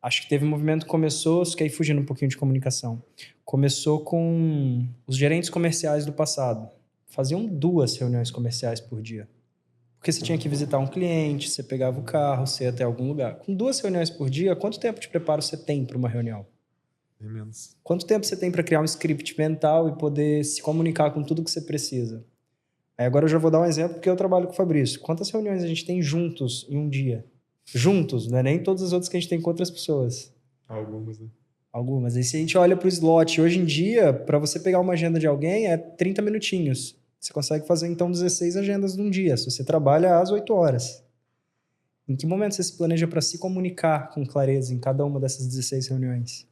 Acho que teve um movimento que começou, só que aí fugindo um pouquinho de comunicação. Começou com os gerentes comerciais do passado. Faziam 2 reuniões comerciais por dia. Porque você tinha que visitar um cliente, você pegava o carro, você ia até algum lugar. Com 2 reuniões por dia, quanto tempo de preparo você tem para uma reunião? Bem menos. Quanto tempo você tem para criar um script mental e poder se comunicar com tudo que você precisa? Aí agora eu já vou dar um exemplo, porque eu trabalho com o Fabrício. Quantas reuniões a gente tem juntos em um dia? Juntos, não é nem todas as outras que a gente tem com outras pessoas. Algumas, né? Algumas. Aí se a gente olha para o slot, hoje em dia, para você pegar uma agenda de alguém, é 30 minutinhos. Você consegue fazer, então, 16 agendas num dia, se você trabalha às 8 horas. Em que momento você se planeja para se comunicar com clareza em cada uma dessas 16 reuniões?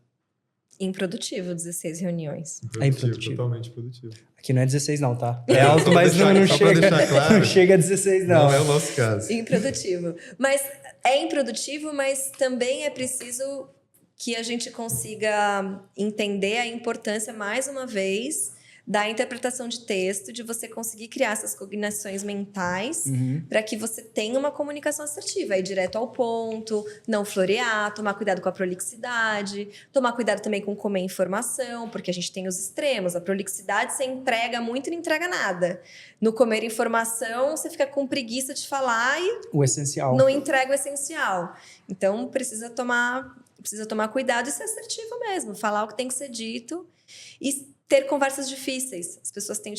Improdutivo, 16 reuniões. É improdutivo. Totalmente produtivo. Aqui não é 16 não, tá? É alto, mas não só pra chega, deixar claro, não chega a 16 não. Não é o nosso caso. Improdutivo. Mas é improdutivo, mas também é preciso que a gente consiga entender a importância, mais uma vez, da interpretação de texto, de você conseguir criar essas cognições mentais para que você tenha uma comunicação assertiva, ir direto ao ponto, não florear, tomar cuidado com a prolixidade, tomar cuidado também com comer informação, porque a gente tem os extremos. A prolixidade você entrega muito e não entrega nada. No comer informação, você fica com preguiça de falar e o essencial. Não entrega o essencial. Então, precisa tomar cuidado e ser assertivo mesmo, falar o que tem que ser dito e ter conversas difíceis. As pessoas têm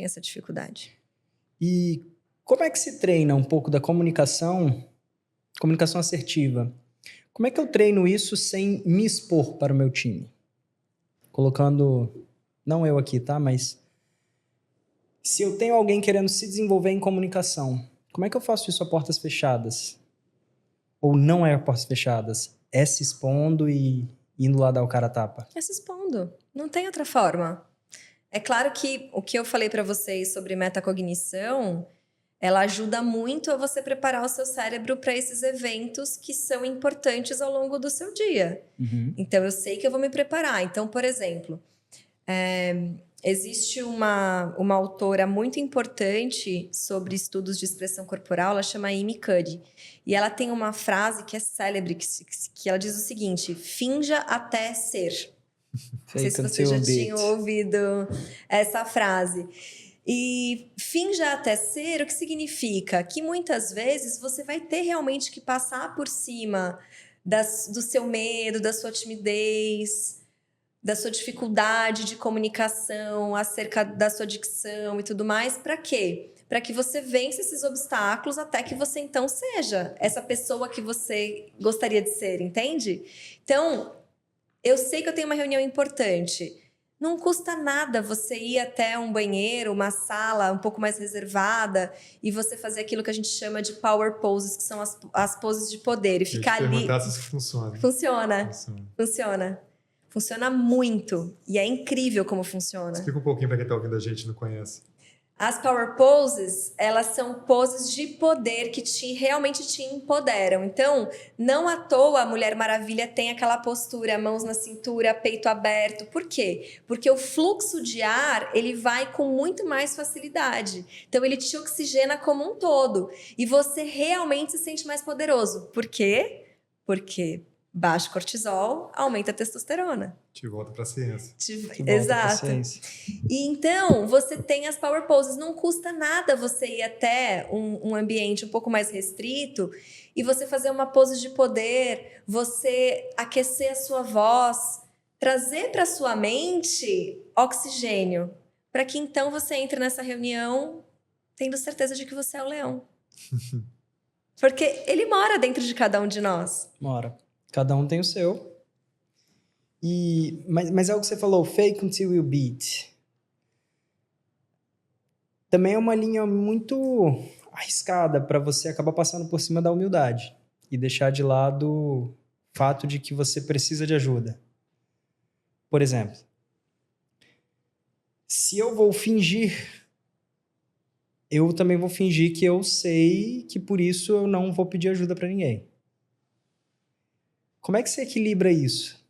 essa dificuldade. E como é que se treina um pouco da comunicação assertiva? Como é que eu treino isso sem me expor para o meu time? Colocando, não eu aqui, tá? Mas se eu tenho alguém querendo se desenvolver em comunicação, como é que eu faço isso a portas fechadas? Ou não é a portas fechadas? É se expondo e indo lá dar o cara a tapa? É se expondo. Não tem outra forma. É claro que o que eu falei para vocês sobre metacognição, ela ajuda muito a você preparar o seu cérebro para esses eventos que são importantes ao longo do seu dia. Então, eu sei que eu vou me preparar. Então, por exemplo, existe uma autora muito importante sobre estudos de expressão corporal, ela chama Amy Cuddy. E ela tem uma frase que é célebre, que ela diz o seguinte: finja até ser. Não sei se vocês já tinham ouvido essa frase. E finja até ser, o que significa? Que muitas vezes você vai ter realmente que passar por cima do seu medo, da sua timidez, da sua dificuldade de comunicação, acerca da sua dicção e tudo mais. Para quê? Para que você vença esses obstáculos até que você então seja essa pessoa que você gostaria de ser, entende? Então, eu sei que eu tenho uma reunião importante. Não custa nada você ir até um banheiro, uma sala um pouco mais reservada e você fazer aquilo que a gente chama de power poses, que são as poses de poder. E ficar ali... se funciona. Funciona. Funciona muito. E é incrível como funciona. Explica um pouquinho para quem está ouvindo a gente e não conhece. As power poses, elas são poses de poder que realmente te empoderam. Então, não à toa a Mulher Maravilha tem aquela postura, mãos na cintura, peito aberto. Por quê? Porque o fluxo de ar, ele vai com muito mais facilidade. Então, ele te oxigena como um todo. E você realmente se sente mais poderoso. Por quê? Porque baixo cortisol aumenta a testosterona. Te volta para a ciência. Exato. E então, você tem as power poses. Não custa nada você ir até um ambiente um pouco mais restrito e você fazer uma pose de poder, você aquecer a sua voz, trazer para sua mente oxigênio, para que então você entre nessa reunião tendo certeza de que você é o leão. Porque ele mora dentro de cada um de nós. Mora. Cada um tem o seu. Mas é o que você falou, fake until you beat. Também é uma linha muito arriscada para você acabar passando por cima da humildade e deixar de lado o fato de que você precisa de ajuda. Por exemplo, se eu vou fingir, eu também vou fingir que eu sei que por isso eu não vou pedir ajuda para ninguém. Como é que você equilibra isso?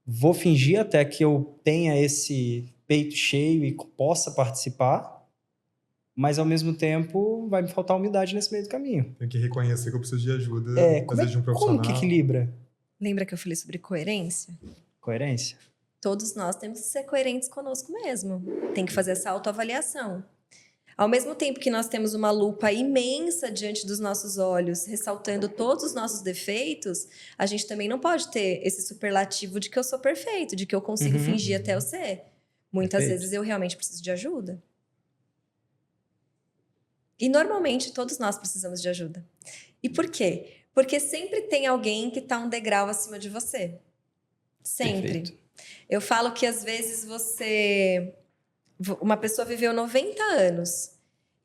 Vou fingir até que eu tenha esse peito cheio e possa participar, mas ao mesmo tempo vai me faltar humildade nesse meio do caminho. Tem que reconhecer que eu preciso de ajuda, às vezes de um Como profissional. que equilibra? Lembra que eu falei sobre coerência? Coerência. Todos nós temos que ser coerentes conosco mesmo. Tem que fazer essa autoavaliação. Ao mesmo tempo que nós temos uma lupa imensa diante dos nossos olhos, ressaltando todos os nossos defeitos, a gente também não pode ter esse superlativo de que eu sou perfeito, de que eu consigo fingir até eu ser. Muitas Perfeito. vezes eu realmente preciso de ajuda. E normalmente todos nós precisamos de ajuda. E por quê? Porque sempre tem alguém que está um degrau acima de você. Sempre. Perfeito. Eu falo que às vezes uma pessoa viveu 90 anos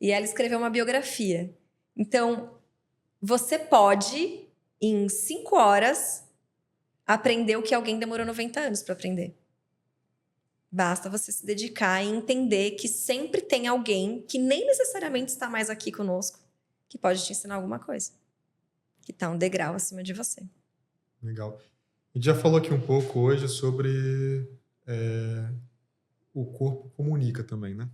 e ela escreveu uma biografia. Então, você pode, em 5 horas, aprender o que alguém demorou 90 anos para aprender. Basta você se dedicar e entender que sempre tem alguém que nem necessariamente está mais aqui conosco, que pode te ensinar alguma coisa. Que está um degrau acima de você. Legal. A gente já falou aqui um pouco hoje sobre o corpo comunica também, né?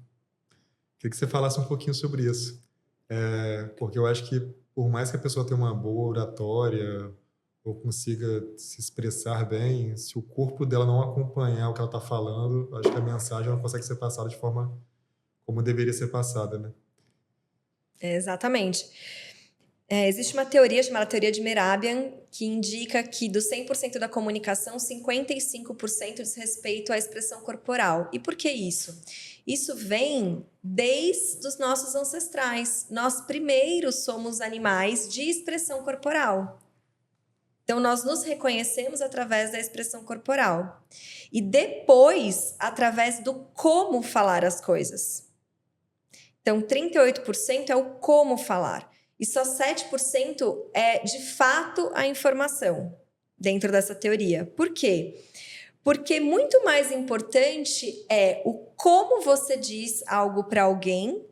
Queria que você falasse um pouquinho sobre isso. Porque eu acho que por mais que a pessoa tenha uma boa oratória ou consiga se expressar bem, se o corpo dela não acompanhar o que ela está falando, acho que a mensagem não consegue ser passada de forma como deveria ser passada, né? Exatamente. Existe uma teoria chamada teoria de Mehrabian, que indica que do 100% da comunicação, 55% diz respeito à expressão corporal. E por que isso? Isso vem desde os nossos ancestrais. Nós primeiro somos animais de expressão corporal. Então, nós nos reconhecemos através da expressão corporal. E depois, através do como falar as coisas. Então, 38% é o como falar. E só 7% é, de fato, a informação dentro dessa teoria. Por quê? Porque muito mais importante é o como você diz algo para alguém,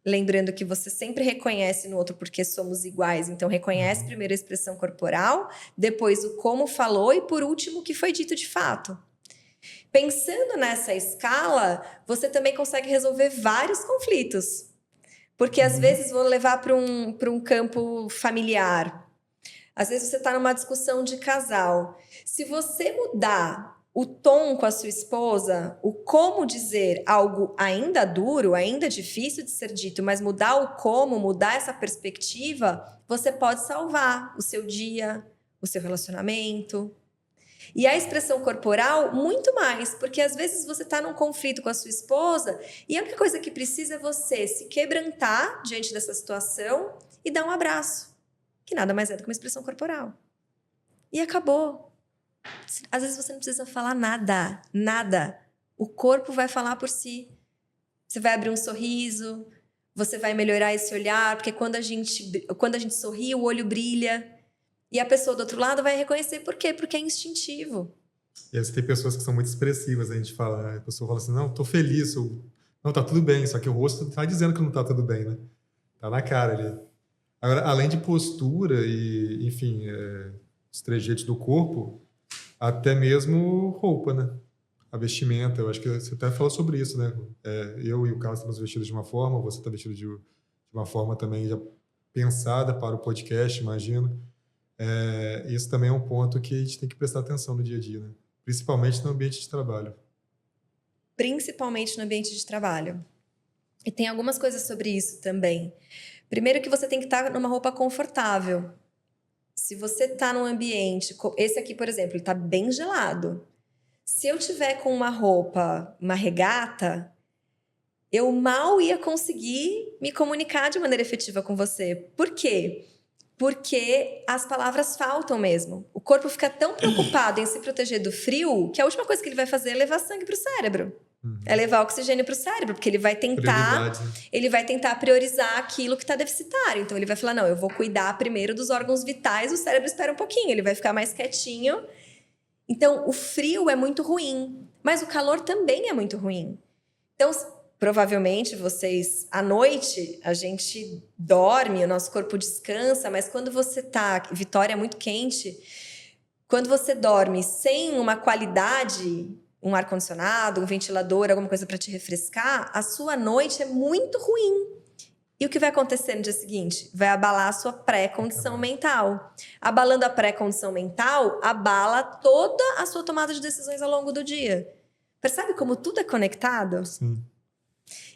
lembrando que você sempre reconhece no outro porque somos iguais, então reconhece primeiro a expressão corporal, depois o como falou e, por último, o que foi dito de fato. Pensando nessa escala, você também consegue resolver vários conflitos. Porque, às vezes, vou levar para um campo familiar. Às vezes, você está numa discussão de casal. Se você mudar o tom com a sua esposa, o como dizer algo ainda duro, ainda difícil de ser dito, mas mudar o como, mudar essa perspectiva, você pode salvar o seu dia, o seu relacionamento. E a expressão corporal, muito mais, porque às vezes você está num conflito com a sua esposa e a única coisa que precisa é você se quebrantar diante dessa situação e dar um abraço, que nada mais é do que uma expressão corporal. E acabou. Às vezes você não precisa falar nada, nada. O corpo vai falar por si. Você vai abrir um sorriso, você vai melhorar esse olhar, porque quando a gente sorri, o olho brilha. E a pessoa do outro lado vai reconhecer por quê? Porque é instintivo. E aí você tem pessoas que são muito expressivas, a gente fala, né? A pessoa fala assim, não, tô feliz, não, tá tudo bem, só que o rosto tá dizendo que não tá tudo bem, né? Tá na cara ali. Agora, além de postura e, enfim, os trejeitos do corpo, até mesmo roupa, né? A vestimenta, eu acho que você até falou sobre isso, né? Eu e o Carlos estamos vestidos de uma forma, você tá vestido de uma forma também já pensada para o podcast, imagino. Isso também é um ponto que a gente tem que prestar atenção no dia a dia, né? Principalmente no ambiente de trabalho. Principalmente no ambiente de trabalho. E tem algumas coisas sobre isso também. Primeiro que você tem que estar numa roupa confortável. Se você está num ambiente... Esse aqui, por exemplo, ele está bem gelado. Se eu tiver com uma roupa, uma regata, eu mal ia conseguir me comunicar de maneira efetiva com você. Por quê? Porque as palavras faltam mesmo. O corpo fica tão preocupado em se proteger do frio que a última coisa que ele vai fazer é levar sangue para o cérebro. É levar oxigênio para o cérebro, porque ele vai tentar priorizar aquilo que está deficitário. Então ele vai falar, não, eu vou cuidar primeiro dos órgãos vitais, o cérebro espera um pouquinho, ele vai ficar mais quietinho. Então o frio é muito ruim, mas o calor também é muito ruim. Então provavelmente vocês, à noite, a gente dorme, o nosso corpo descansa, mas quando você tá, Vitória é muito quente, quando você dorme sem uma qualidade, um ar-condicionado, um ventilador, alguma coisa para te refrescar, a sua noite é muito ruim. E o que vai acontecer no dia seguinte? Vai abalar a sua pré-condição mental. Abalando a pré-condição mental, abala toda a sua tomada de decisões ao longo do dia. Percebe como tudo é conectado? Sim.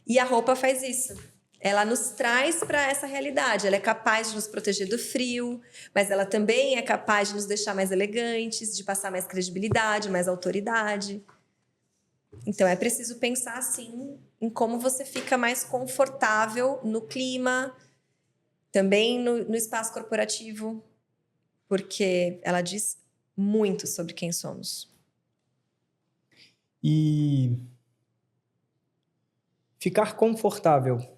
E a roupa faz isso. Ela nos traz para essa realidade. Ela é capaz de nos proteger do frio, mas ela também é capaz de nos deixar mais elegantes, de passar mais credibilidade, mais autoridade. Então é preciso pensar, assim, em como você fica mais confortável no clima, também no espaço corporativo, porque ela diz muito sobre quem somos. E ficar confortável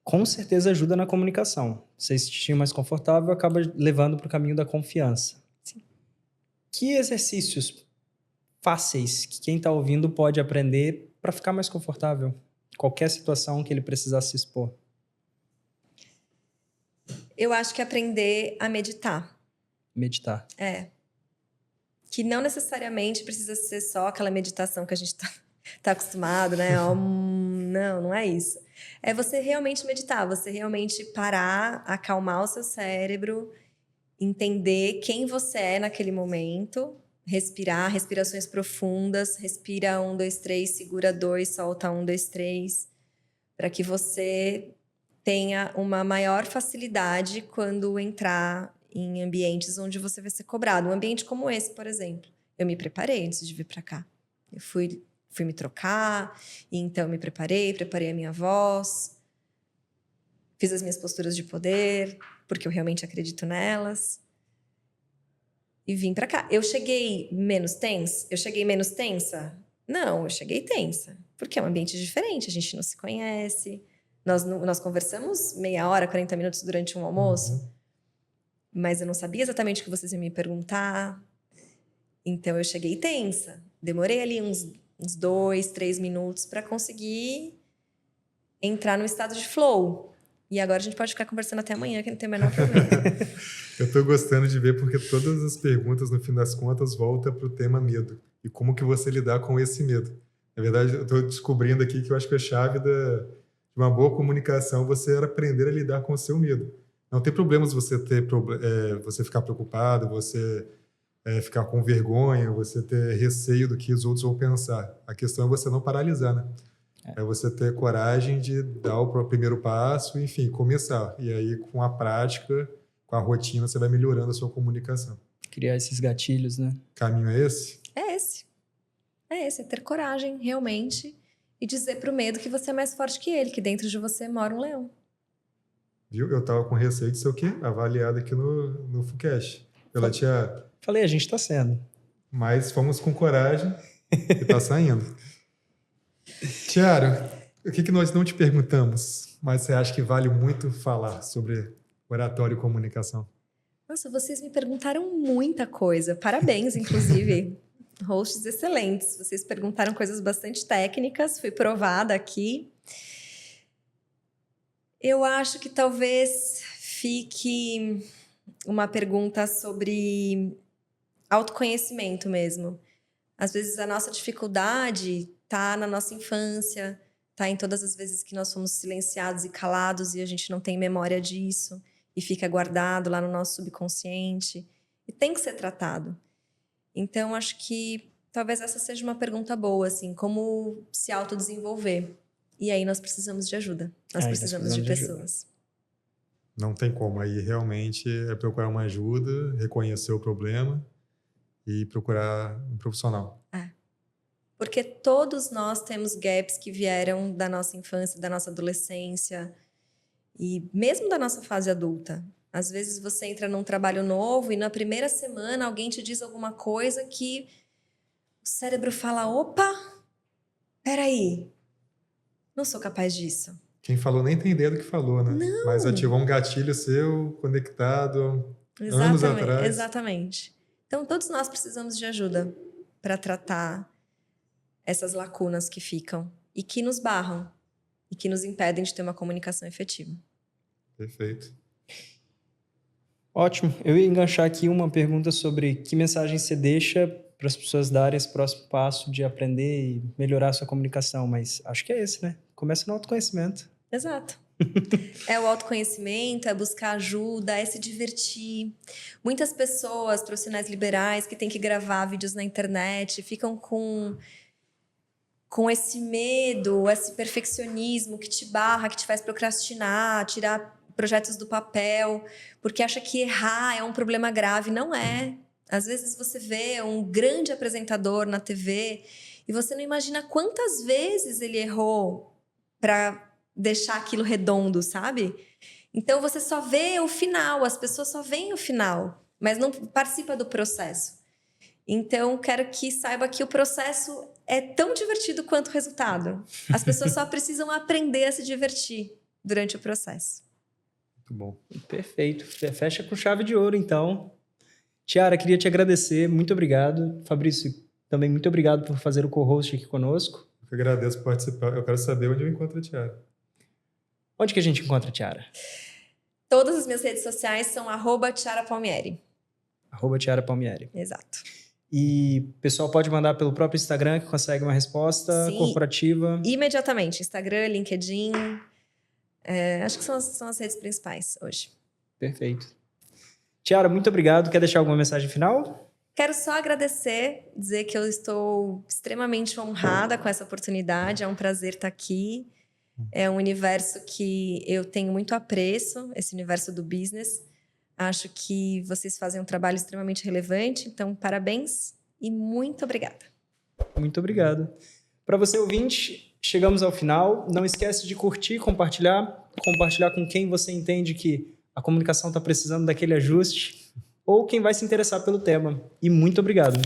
com certeza ajuda na comunicação. Você se sentir mais confortável acaba levando para o caminho da confiança. Sim. Que exercícios fáceis que quem está ouvindo pode aprender para ficar mais confortável? Qualquer situação que ele precisar se expor. Eu acho que aprender a meditar. Meditar. Que não necessariamente precisa ser só aquela meditação que a gente tá acostumado, né? Não é isso. É você realmente meditar, você realmente parar, acalmar o seu cérebro, entender quem você é naquele momento, respirar, respirações profundas, respira 1, 2, 3, segura 2, solta 1, 2, 3, para que você tenha uma maior facilidade quando entrar em ambientes onde você vai ser cobrado. Um ambiente como esse, por exemplo. Eu me preparei antes de vir para cá. Eu fui me trocar, e então me preparei a minha voz, fiz as minhas posturas de poder, porque eu realmente acredito nelas. E vim para cá. Eu cheguei menos tensa? Não, eu cheguei tensa. Porque é um ambiente diferente, a gente não se conhece. Nós conversamos meia hora, 40 minutos durante um almoço. Mas eu não sabia exatamente o que vocês iam me perguntar. Então eu cheguei tensa. Demorei ali uns 2, 3 minutos para conseguir entrar no estado de flow. E agora a gente pode ficar conversando até amanhã, que não tem o menor problema. Eu tô gostando de ver porque todas as perguntas, no fim das contas, voltam pro tema medo. E como que você lidar com esse medo. Na verdade, eu tô descobrindo aqui que eu acho que a chave de uma boa comunicação você era aprender a lidar com o seu medo. Não tem problemas você você ficar preocupado, você ficar com vergonha, você ter receio do que os outros vão pensar. A questão é você não paralisar, né? É você ter coragem de dar o primeiro passo, enfim, começar. E aí, com a prática, com a rotina, você vai melhorando a sua comunicação. Criar esses gatilhos, né? O caminho é esse? É esse, é ter coragem, realmente, e dizer pro medo que você é mais forte que ele, que dentro de você mora um leão. Viu? Eu tava com receio de ser o quê? Avaliado aqui no FUCAST, pela Tiara. Falei, a gente tá sendo. Mas fomos com coragem e tá saindo. Tiara, o que nós não te perguntamos, mas você acha que vale muito falar sobre oratório e comunicação? Nossa, vocês me perguntaram muita coisa. Parabéns, inclusive. Hosts excelentes. Vocês perguntaram coisas bastante técnicas. Fui provada aqui. Eu acho que talvez fique uma pergunta sobre autoconhecimento mesmo. Às vezes a nossa dificuldade tá na nossa infância, tá em todas as vezes que nós fomos silenciados e calados e a gente não tem memória disso e fica guardado lá no nosso subconsciente e tem que ser tratado. Então acho que talvez essa seja uma pergunta boa, assim, como se autodesenvolver. E aí nós precisamos de ajuda. Nós precisamos de pessoas. Não tem como. Aí realmente é procurar uma ajuda, reconhecer o problema e procurar um profissional. Porque todos nós temos gaps que vieram da nossa infância, da nossa adolescência e mesmo da nossa fase adulta. Às vezes você entra num trabalho novo e na primeira semana alguém te diz alguma coisa que o cérebro fala: opa, peraí, não sou capaz disso. Quem falou nem tem ideia do que falou, né? Não. Mas ativou um gatilho seu conectado anos atrás. Exatamente. Então, todos nós precisamos de ajuda para tratar essas lacunas que ficam e que nos barram e que nos impedem de ter uma comunicação efetiva. Perfeito. Ótimo. Eu ia enganchar aqui uma pergunta sobre que mensagem você deixa para as pessoas darem esse próximo passo de aprender e melhorar a sua comunicação, mas acho que é esse, né? Começa no autoconhecimento. Exato. É o autoconhecimento, é buscar ajuda, é se divertir. Muitas pessoas, profissionais liberais, que têm que gravar vídeos na internet, ficam com esse medo, esse perfeccionismo que te barra, que te faz procrastinar, tirar projetos do papel, porque acha que errar é um problema grave. Não é. Às vezes você vê um grande apresentador na TV e você não imagina quantas vezes ele errou para deixar aquilo redondo, sabe? Então você só vê o final, as pessoas só veem o final, mas não participa do processo. Então quero que saiba que o processo é tão divertido quanto o resultado. As pessoas só precisam aprender a se divertir durante o processo. Muito bom. Perfeito. Fecha com chave de ouro, então. Tiara, queria te agradecer. Muito obrigado. Fabrício, também muito obrigado por fazer o co-host aqui conosco. Eu que agradeço por participar. Eu quero saber onde eu encontro a Tiara. Onde que a gente encontra a Tiara? Todas as minhas redes sociais são @TiaraPalmieri. @Tiara Palmieri. Exato. E o pessoal pode mandar pelo próprio Instagram que consegue uma resposta corporativa. Imediatamente. Instagram, LinkedIn. Acho que são as redes principais hoje. Perfeito. Tiara, muito obrigado. Quer deixar alguma mensagem final? Quero só agradecer, dizer que eu estou extremamente honrada com essa oportunidade. É um prazer estar aqui. É um universo que eu tenho muito apreço, esse universo do business. Acho que vocês fazem um trabalho extremamente relevante. Então, parabéns e muito obrigada. Muito obrigado. Para você, ouvinte, chegamos ao final. Não esquece de curtir, compartilhar com quem você entende que a comunicação está precisando daquele ajuste ou quem vai se interessar pelo tema. E muito obrigado.